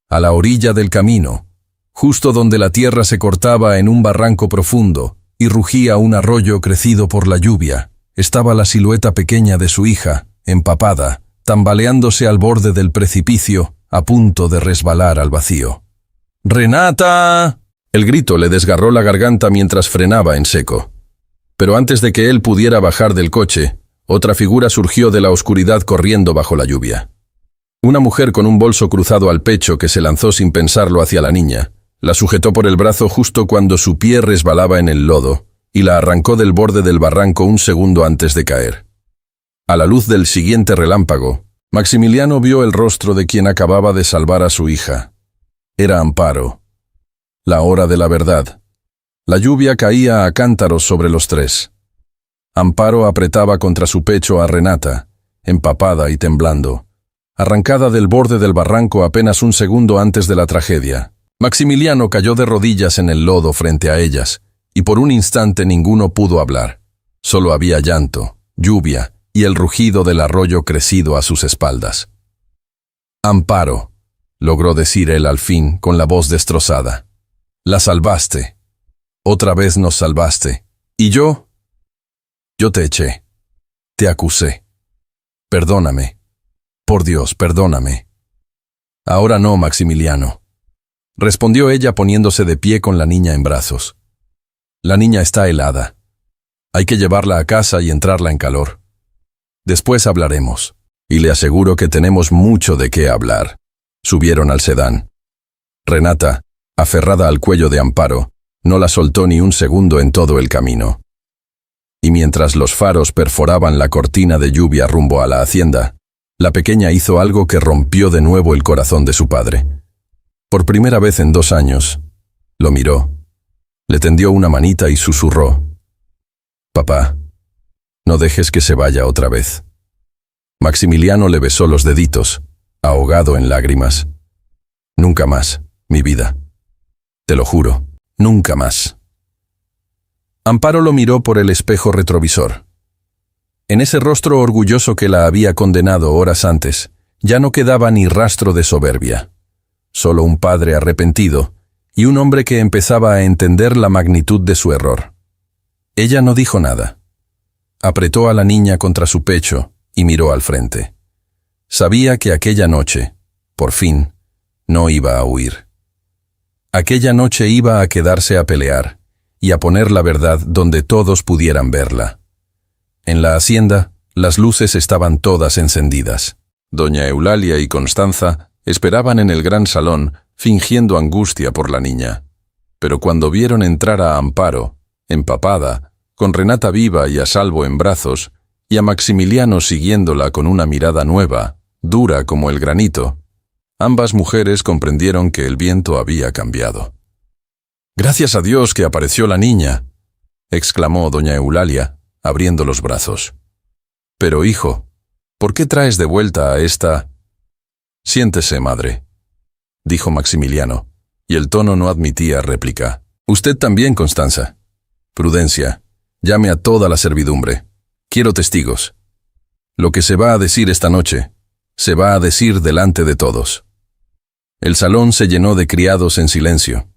Speaker 1: A la orilla del camino, justo donde la tierra se cortaba en un barranco profundo y rugía un arroyo crecido por la lluvia, estaba la silueta pequeña de su hija, empapada, tambaleándose al borde del precipicio, a punto de resbalar al vacío. «¡Renata!». El grito le desgarró la garganta mientras frenaba en seco. Pero antes de que él pudiera bajar del coche, otra figura surgió de la oscuridad corriendo bajo la lluvia. Una mujer con un bolso cruzado al pecho que se lanzó sin pensarlo hacia la niña, la sujetó por el brazo justo cuando su pie resbalaba en el lodo y la arrancó del borde del barranco un segundo antes de caer. A la luz del siguiente relámpago, Maximiliano vio el rostro de quien acababa de salvar a su hija. Era Amparo. La hora de la verdad. La lluvia caía a cántaros sobre los tres. Amparo apretaba contra su pecho a Renata, empapada y temblando, arrancada del borde del barranco apenas un segundo antes de la tragedia. Maximiliano cayó de rodillas en el lodo frente a ellas, y por un instante ninguno pudo hablar. Solo había llanto, lluvia y el rugido del arroyo crecido a sus espaldas. «Amparo», logró decir él al fin con la voz destrozada. «La salvaste. Otra vez nos salvaste. Y yo te eché. Te acusé. Perdóname. Por Dios, perdóname». «Ahora no, Maximiliano», respondió ella poniéndose de pie con la niña en brazos. «La niña está helada. Hay que llevarla a casa y entrarla en calor. Después hablaremos, y le aseguro que tenemos mucho de qué hablar». Subieron al sedán. Renata, aferrada al cuello de Amparo, no la soltó ni un segundo en todo el camino. Y mientras los faros perforaban la cortina de lluvia rumbo a la hacienda, la pequeña hizo algo que rompió de nuevo el corazón de su padre. Por primera vez en 2 años, lo miró, le tendió una manita y susurró: «Papá, no dejes que se vaya otra vez». Maximiliano le besó los deditos, ahogado en lágrimas. «Nunca más, mi vida. Te lo juro, nunca más». Amparo lo miró por el espejo retrovisor. En ese rostro orgulloso que la había condenado horas antes, ya no quedaba ni rastro de soberbia. Solo un padre arrepentido y un hombre que empezaba a entender la magnitud de su error. Ella no dijo nada. Apretó a la niña contra su pecho y miró al frente. Sabía que aquella noche, por fin, no iba a huir. Aquella noche iba a quedarse a pelear y a poner la verdad donde todos pudieran verla. En la hacienda, las luces estaban todas encendidas. Doña Eulalia y Constanza esperaban en el gran salón, fingiendo angustia por la niña. Pero cuando vieron entrar a Amparo, empapada, con Renata viva y a salvo en brazos, y a Maximiliano siguiéndola con una mirada nueva, dura como el granito, ambas mujeres comprendieron que el viento había cambiado. «Gracias a Dios que apareció la niña», exclamó doña Eulalia, abriendo los brazos. «Pero, hijo, ¿por qué traes de vuelta a esta...?» «Siéntese, madre», dijo Maximiliano, y el tono no admitía réplica. «Usted también, Constanza. Prudencia, llame a toda la servidumbre. Quiero testigos. Lo que se va a decir esta noche, se va a decir delante de todos». El salón se llenó de criados en silencio.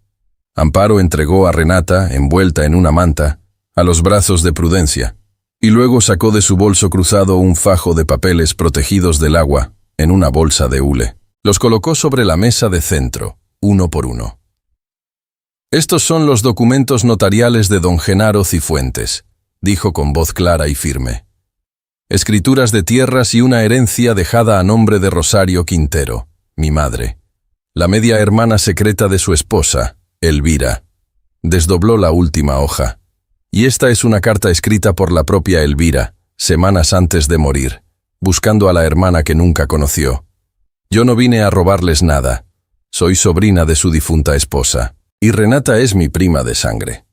Speaker 1: Amparo entregó a Renata, envuelta en una manta, a los brazos de Prudencia, y luego sacó de su bolso cruzado un fajo de papeles protegidos del agua en una bolsa de hule. Los colocó sobre la mesa de centro, uno por uno. «Estos son los documentos notariales de don Genaro Cifuentes», dijo con voz clara y firme. «Escrituras de tierras y una herencia dejada a nombre de Rosario Quintero, mi madre, la media hermana secreta de su esposa, Elvira». Desdobló la última hoja. Y esta es una carta escrita por la propia Elvira, semanas antes de morir, buscando a la hermana que nunca conoció. Yo no vine a robarles nada. Soy sobrina de su difunta esposa, y Renata es mi prima de sangre.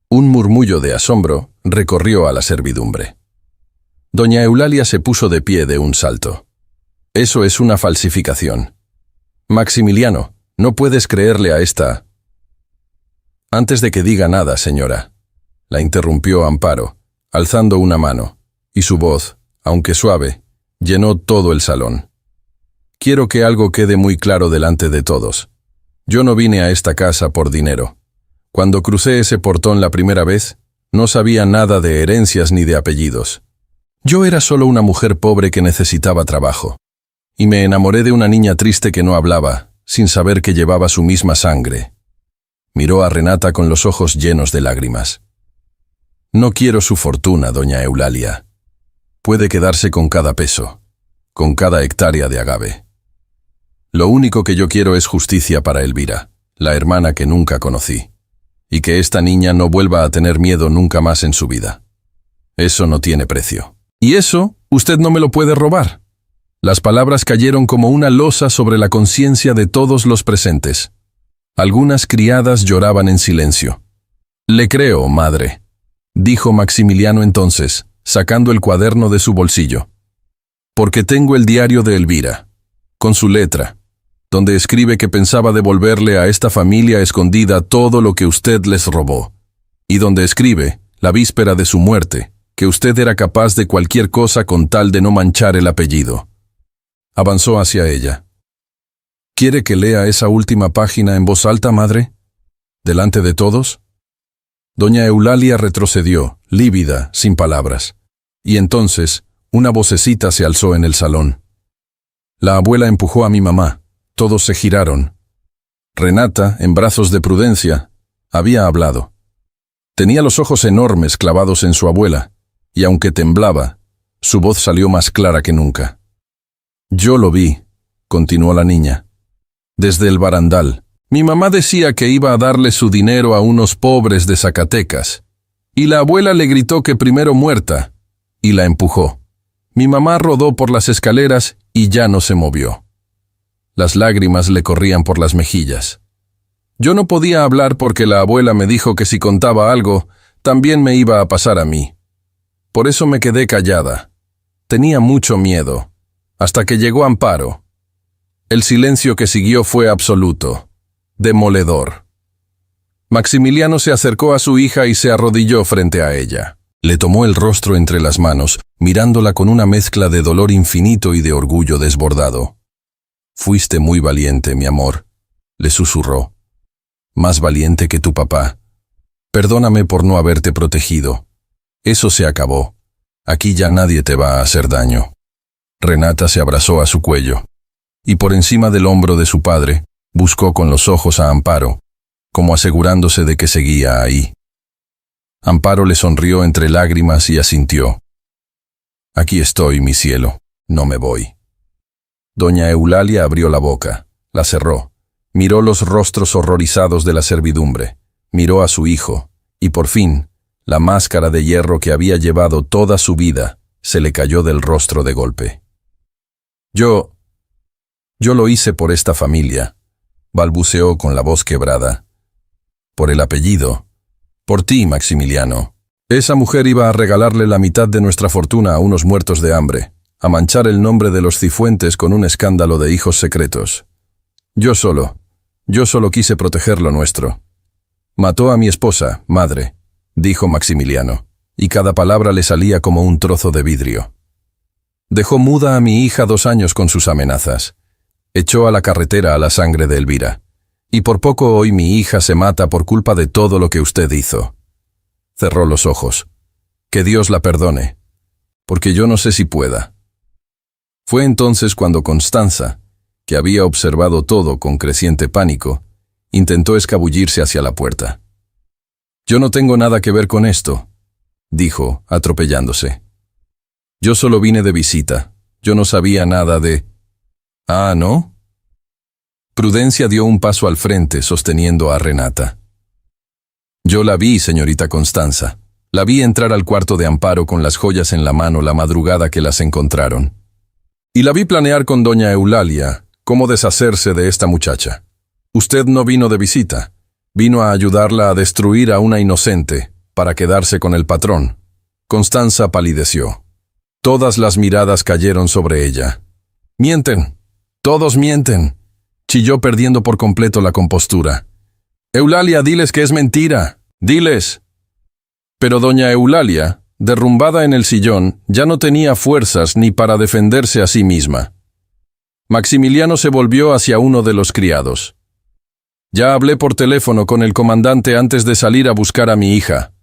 Speaker 1: Un murmullo de asombro recorrió a la servidumbre. Doña Eulalia se puso de pie de un salto. Eso es una falsificación. Maximiliano, no puedes creerle a esta... Antes de que diga nada, señora, la interrumpió Amparo, alzando una mano, y su voz, aunque suave, llenó todo el salón. Quiero que algo quede muy claro delante de todos. Yo no vine a esta casa por dinero. Cuando crucé ese portón la primera vez, no sabía nada de herencias ni de apellidos. Yo era solo una mujer pobre que necesitaba trabajo. Y me enamoré de una niña triste que no hablaba, sin saber que llevaba su misma sangre. Miró a Renata con los ojos llenos de lágrimas. No quiero su fortuna, doña Eulalia. Puede quedarse con cada peso, con cada hectárea de agave. Lo único que yo quiero es justicia para Elvira, la hermana que nunca conocí, y que esta niña no vuelva a tener miedo nunca más en su vida. Eso no tiene precio. Y eso, usted no me lo puede robar. Las palabras cayeron como una losa sobre la conciencia de todos los presentes. Algunas criadas lloraban en silencio. Le creo, madre, dijo Maximiliano entonces, sacando el cuaderno de su bolsillo. Porque tengo el diario de Elvira, con su letra, donde escribe que pensaba devolverle a esta familia escondida todo lo que usted les robó, y donde escribe, la víspera de su muerte, que usted era capaz de cualquier cosa con tal de no manchar el apellido. Avanzó hacia ella. ¿Quiere que lea esa última página en voz alta, madre? ¿Delante de todos? Doña Eulalia retrocedió, lívida, sin palabras. Y entonces, una vocecita se alzó en el salón. La abuela empujó a mi mamá. Todos se giraron. Renata, en brazos de Prudencia, había hablado. Tenía los ojos enormes clavados en su abuela, y aunque temblaba, su voz salió más clara que nunca. Yo lo vi, continuó la niña. Desde el barandal. Mi mamá decía que iba a darle su dinero a unos pobres de Zacatecas, y la abuela le gritó que primero muerta, y la empujó. Mi mamá rodó por las escaleras y ya no se movió. Las lágrimas le corrían por las mejillas. Yo no podía hablar porque la abuela me dijo que si contaba algo, también me iba a pasar a mí. Por eso me quedé callada. Tenía mucho miedo, hasta que llegó Amparo. El silencio que siguió fue absoluto, demoledor. Maximiliano se acercó a su hija y se arrodilló frente a ella. Le tomó el rostro entre las manos, mirándola con una mezcla de dolor infinito y de orgullo desbordado. Fuiste muy valiente, mi amor, le susurró. Más valiente que tu papá. Perdóname por no haberte protegido. Eso se acabó. Aquí ya nadie te va a hacer daño. Renata se abrazó a su cuello, y por encima del hombro de su padre, buscó con los ojos a Amparo, como asegurándose de que seguía ahí. Amparo le sonrió entre lágrimas y asintió. Aquí estoy, mi cielo, no me voy. Doña Eulalia abrió la boca, la cerró, miró los rostros horrorizados de la servidumbre, miró a su hijo, y por fin, la máscara de hierro que había llevado toda su vida se le cayó del rostro de golpe. Yo lo hice por esta familia, balbuceó con la voz quebrada. Por el apellido. Por ti, Maximiliano. Esa mujer iba a regalarle la mitad de nuestra fortuna a unos muertos de hambre, a manchar el nombre de los Cifuentes con un escándalo de hijos secretos. Yo solo quise proteger lo nuestro. Mató a mi esposa, madre, dijo Maximiliano, y cada palabra le salía como un trozo de vidrio. Dejó muda a mi hija 2 años con sus amenazas. Echó a la carretera a la sangre de Elvira. Y por poco hoy mi hija se mata por culpa de todo lo que usted hizo. Cerró los ojos. Que Dios la perdone, porque yo no sé si pueda. Fue entonces cuando Constanza, que había observado todo con creciente pánico, intentó escabullirse hacia la puerta. Yo no tengo nada que ver con esto, dijo, atropellándose. Yo solo vine de visita. Yo no sabía nada de... ¿Ah, no? Prudencia dio un paso al frente, sosteniendo a Renata. Yo la vi, señorita Constanza. La vi entrar al cuarto de Amparo con las joyas en la mano la madrugada que las encontraron. Y la vi planear con doña Eulalia cómo deshacerse de esta muchacha. Usted no vino de visita, vino a ayudarla a destruir a una inocente para quedarse con el patrón. Constanza palideció. Todas las miradas cayeron sobre ella. «Mienten, todos mienten», chilló perdiendo por completo la compostura. «Eulalia, diles que es mentira, diles». Pero doña Eulalia, derrumbada en el sillón, ya no tenía fuerzas ni para defenderse a sí misma. Maximiliano se volvió hacia uno de los criados. «Ya hablé por teléfono con el comandante antes de salir a buscar a mi hija»,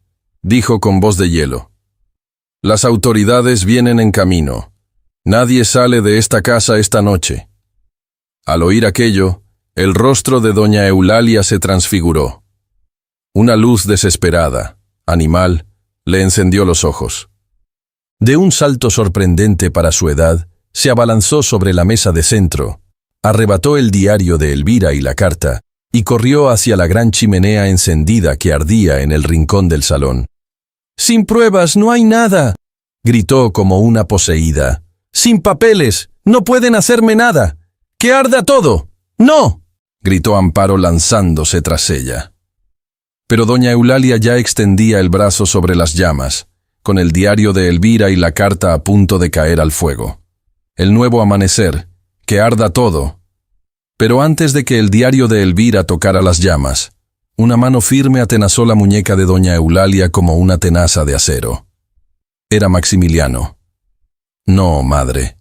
Speaker 1: dijo con voz de hielo. «Las autoridades vienen en camino. Nadie sale de esta casa esta noche». Al oír aquello, el rostro de doña Eulalia se transfiguró. Una luz desesperada, animal, le encendió los ojos. De un salto sorprendente para su edad, se abalanzó sobre la mesa de centro, arrebató el diario de Elvira y la carta, y corrió hacia la gran chimenea encendida que ardía en el rincón del salón. «Sin pruebas, no hay nada», gritó como una poseída. «Sin papeles, no pueden hacerme nada. ¡Que arda todo! ¡No!», gritó Amparo lanzándose tras ella. Pero doña Eulalia ya extendía el brazo sobre las llamas, con el diario de Elvira y la carta a punto de caer al fuego. El nuevo amanecer, que arda todo. Pero antes de que el diario de Elvira tocara las llamas, una mano firme atenazó la muñeca de doña Eulalia como una tenaza de acero. Era Maximiliano. «No, madre»,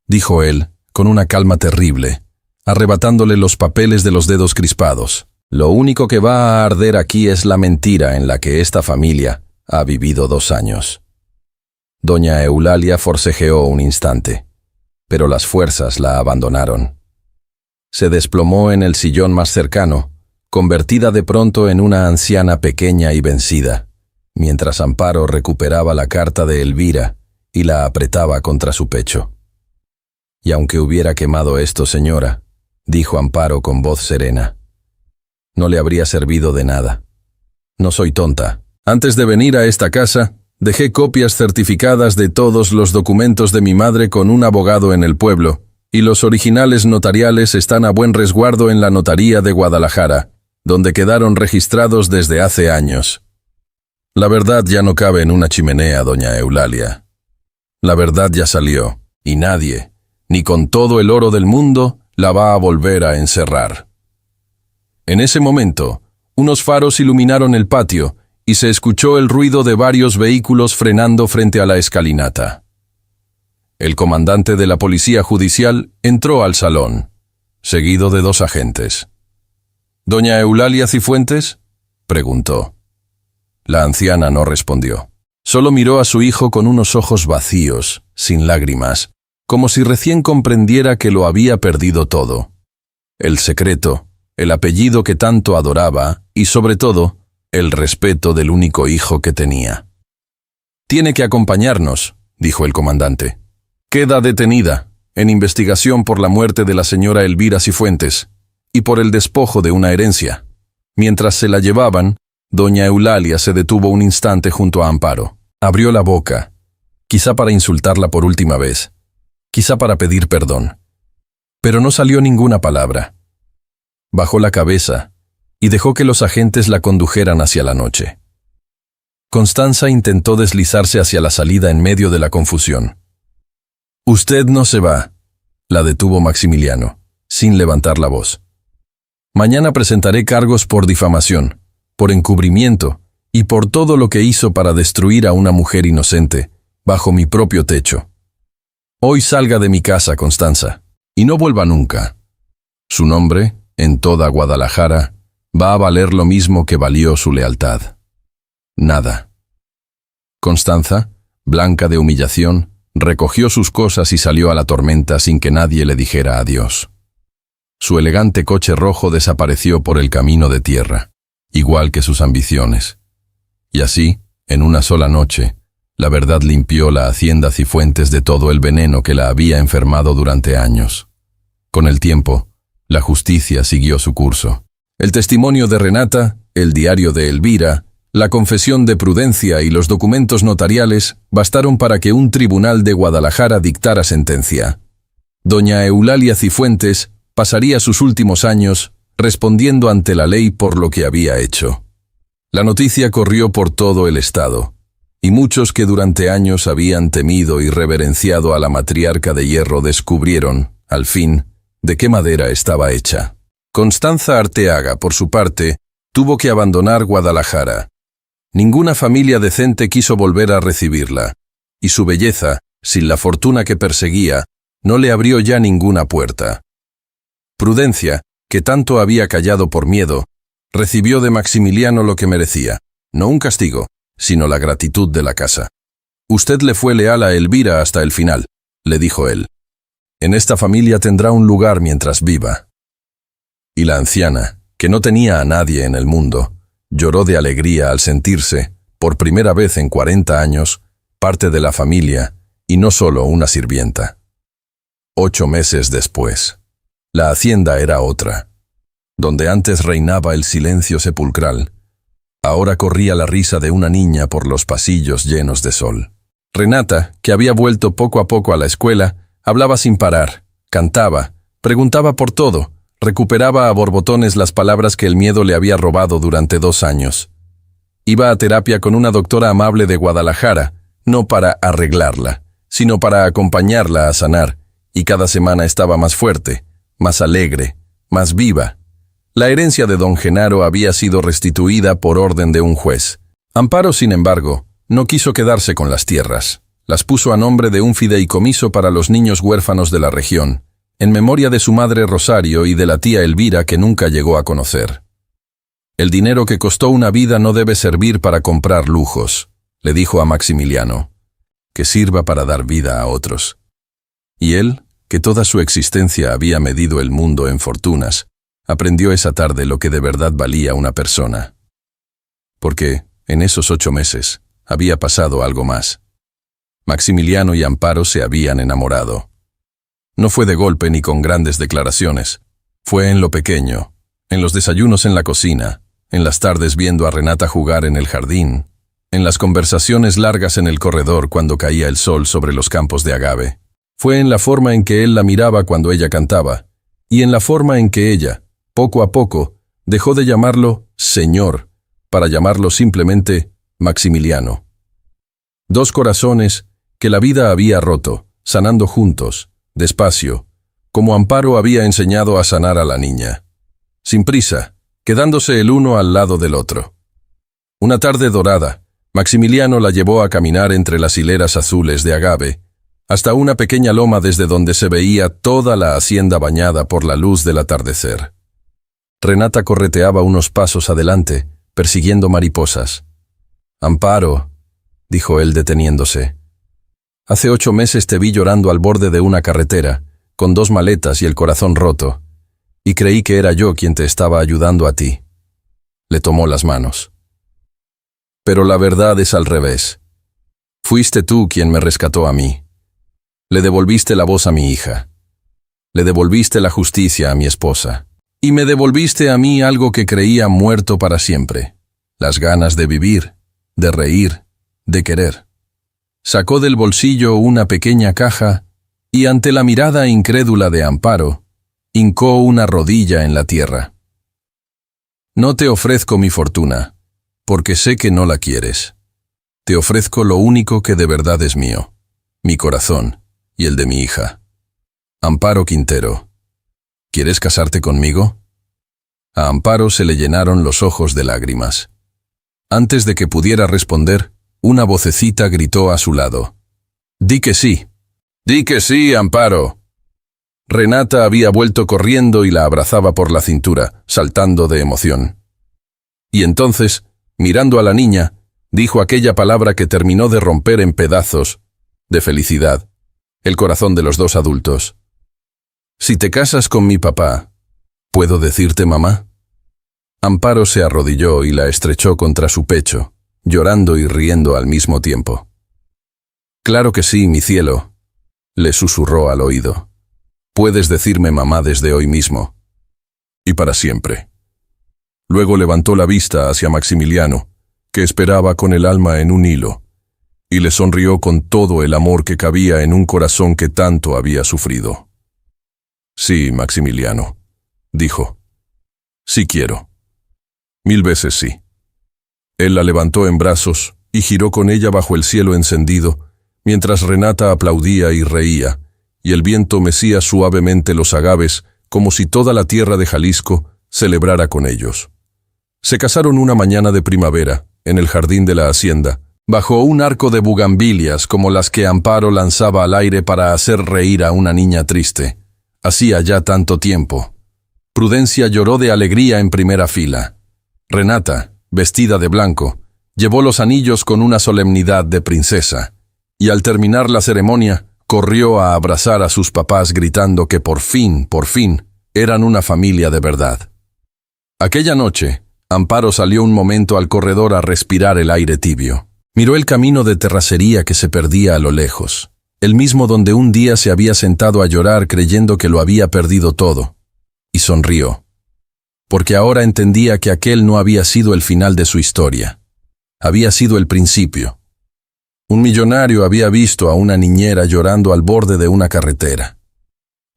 Speaker 1: dijo él, con una calma terrible, arrebatándole los papeles de los dedos crispados. «Lo único que va a arder aquí es la mentira en la que esta familia ha vivido 2 años». Doña Eulalia forcejeó un instante, pero las fuerzas la abandonaron. Se desplomó en el sillón más cercano, convertida de pronto en una anciana pequeña y vencida, mientras Amparo recuperaba la carta de Elvira y la apretaba contra su pecho. «Y aunque hubiera quemado esto, señora», dijo Amparo con voz serena, «no le habría servido de nada. No soy tonta. Antes de venir a esta casa, dejé copias certificadas de todos los documentos de mi madre con un abogado en el pueblo, y los originales notariales están a buen resguardo en la notaría de Guadalajara, donde quedaron registrados desde hace años. La verdad ya no cabe en una chimenea, doña Eulalia. La verdad ya salió, y nadie, ni con todo el oro del mundo, la va a volver a encerrar». En ese momento, unos faros iluminaron el patio y se escuchó el ruido de varios vehículos frenando frente a la escalinata. El comandante de la policía judicial entró al salón, seguido de 2 agentes. «¿Doña Eulalia Cifuentes?», preguntó. La anciana no respondió. Solo miró a su hijo con unos ojos vacíos, sin lágrimas, como si recién comprendiera que lo había perdido todo. El secreto, el apellido que tanto adoraba y, sobre todo, el respeto del único hijo que tenía. «Tiene que acompañarnos», dijo el comandante. «Queda detenida, en investigación por la muerte de la señora Elvira Cifuentes y por el despojo de una herencia». Mientras se la llevaban, doña Eulalia se detuvo un instante junto a Amparo. Abrió la boca, quizá para insultarla por última vez, quizá para pedir perdón. Pero no salió ninguna palabra. Bajó la cabeza y dejó que los agentes la condujeran hacia la noche. Constanza intentó deslizarse hacia la salida en medio de la confusión. «Usted no se va», la detuvo Maximiliano, sin levantar la voz. «Mañana presentaré cargos por difamación, por encubrimiento y por todo lo que hizo para destruir a una mujer inocente, bajo mi propio techo. Hoy salga de mi casa, Constanza, y no vuelva nunca. Su nombre, en toda Guadalajara, va a valer lo mismo que valió su lealtad. Nada». Constanza, blanca de humillación, recogió sus cosas y salió a la tormenta sin que nadie le dijera adiós. Su elegante coche rojo desapareció por el camino de tierra, igual que sus ambiciones. Y así, en una sola noche, la verdad limpió la hacienda Cifuentes de todo el veneno que la había enfermado durante años. Con el tiempo, la justicia siguió su curso. El testimonio de Renata, el diario de Elvira, la confesión de Prudencia y los documentos notariales bastaron para que un tribunal de Guadalajara dictara sentencia. Doña Eulalia Cifuentes pasaría sus últimos años respondiendo ante la ley por lo que había hecho. La noticia corrió por todo el estado, y muchos que durante años habían temido y reverenciado a la matriarca de hierro descubrieron, al fin, de qué madera estaba hecha. Constanza Arteaga, por su parte, tuvo que abandonar Guadalajara. Ninguna familia decente quiso volver a recibirla, y su belleza, sin la fortuna que perseguía, no le abrió ya ninguna puerta. Prudencia, que tanto había callado por miedo, recibió de Maximiliano lo que merecía, no un castigo, sino la gratitud de la casa. «Usted le fue leal a Elvira hasta el final», le dijo él. «En esta familia tendrá un lugar mientras viva». Y la anciana, que no tenía a nadie en el mundo, lloró de alegría al sentirse, por primera vez en 40 años, parte de la familia y no solo una sirvienta. 8 meses después, la hacienda era otra. Donde antes reinaba el silencio sepulcral, ahora corría la risa de una niña por los pasillos llenos de sol. Renata, que había vuelto poco a poco a la escuela, hablaba sin parar, cantaba, preguntaba por todo, recuperaba a borbotones las palabras que el miedo le había robado durante 2 años. Iba a terapia con una doctora amable de Guadalajara, no para arreglarla, sino para acompañarla a sanar, y cada semana estaba más fuerte, más alegre, más viva. La herencia de don Genaro había sido restituida por orden de un juez. Amparo, sin embargo, no quiso quedarse con las tierras. Las puso a nombre de un fideicomiso para los niños huérfanos de la región, en memoria de su madre Rosario y de la tía Elvira que nunca llegó a conocer. «El dinero que costó una vida no debe servir para comprar lujos», le dijo a Maximiliano, «que sirva para dar vida a otros». Y él, que toda su existencia había medido el mundo en fortunas, aprendió esa tarde lo que de verdad valía una persona. Porque, en esos 8 meses, había pasado algo más. Maximiliano y Amparo se habían enamorado. No fue de golpe ni con grandes declaraciones. Fue en lo pequeño, en los desayunos en la cocina, en las tardes viendo a Renata jugar en el jardín, en las conversaciones largas en el corredor cuando caía el sol sobre los campos de agave. Fue en la forma en que él la miraba cuando ella cantaba, y en la forma en que ella, poco a poco, dejó de llamarlo señor, para llamarlo simplemente Maximiliano. 2 corazones que la vida había roto, sanando juntos, despacio, como Amparo había enseñado a sanar a la niña. Sin prisa, quedándose el uno al lado del otro. Una tarde dorada, Maximiliano la llevó a caminar entre las hileras azules de agave, hasta una pequeña loma desde donde se veía toda la hacienda bañada por la luz del atardecer. Renata correteaba unos pasos adelante, persiguiendo mariposas. «Amparo», dijo él deteniéndose, «hace 8 meses te vi llorando al borde de una carretera, con 2 maletas y el corazón roto, y creí que era yo quien te estaba ayudando a ti». Le tomó las manos. «Pero la verdad es al revés. Fuiste tú quien me rescató a mí. Le devolviste la voz a mi hija. Le devolviste la justicia a mi esposa. Y me devolviste a mí algo que creía muerto para siempre, las ganas de vivir, de reír, de querer». Sacó del bolsillo una pequeña caja y ante la mirada incrédula de Amparo, hincó una rodilla en la tierra. «No te ofrezco mi fortuna, porque sé que no la quieres. Te ofrezco lo único que de verdad es mío, mi corazón y el de mi hija. Amparo Quintero, ¿quieres casarte conmigo?» A Amparo se le llenaron los ojos de lágrimas. Antes de que pudiera responder, una vocecita gritó a su lado. «Di que sí. Di que sí, Amparo». Renata había vuelto corriendo y la abrazaba por la cintura, saltando de emoción. Y entonces, mirando a la niña, dijo aquella palabra que terminó de romper en pedazos, de felicidad, el corazón de los 2 adultos. «Si te casas con mi papá, ¿puedo decirte mamá?» Amparo se arrodilló y la estrechó contra su pecho, llorando y riendo al mismo tiempo. «Claro que sí, mi cielo», le susurró al oído. «Puedes decirme mamá desde hoy mismo. Y para siempre». Luego levantó la vista hacia Maximiliano, que esperaba con el alma en un hilo, y le sonrió con todo el amor que cabía en un corazón que tanto había sufrido. Sí, Maximiliano, dijo. Sí quiero. 1000 veces sí. Él la levantó en brazos y giró con ella bajo el cielo encendido, mientras Renata aplaudía y reía, y el viento mecía suavemente los agaves como si toda la tierra de Jalisco celebrara con ellos. Se casaron una mañana de primavera, en el jardín de la hacienda, bajo un arco de bugambilias como las que Amparo lanzaba al aire para hacer reír a una niña triste. Hacía ya tanto tiempo. Prudencia lloró de alegría en primera fila. Renata, vestida de blanco, llevó los anillos con una solemnidad de princesa, y al terminar la ceremonia, corrió a abrazar a sus papás gritando que por fin, eran una familia de verdad. Aquella noche, Amparo salió un momento al corredor a respirar el aire tibio. Miró el camino de terracería que se perdía a lo lejos, el mismo donde un día se había sentado a llorar creyendo que lo había perdido todo, y sonrió, porque ahora entendía que aquel no había sido el final de su historia, había sido el principio. Un millonario había visto a una niñera llorando al borde de una carretera.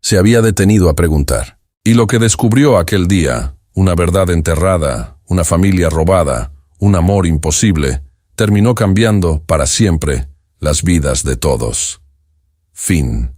Speaker 1: Se había detenido a preguntar, y lo que descubrió aquel día, una verdad enterrada, una familia robada, un amor imposible, terminó cambiando para siempre las vidas de todos. Fin.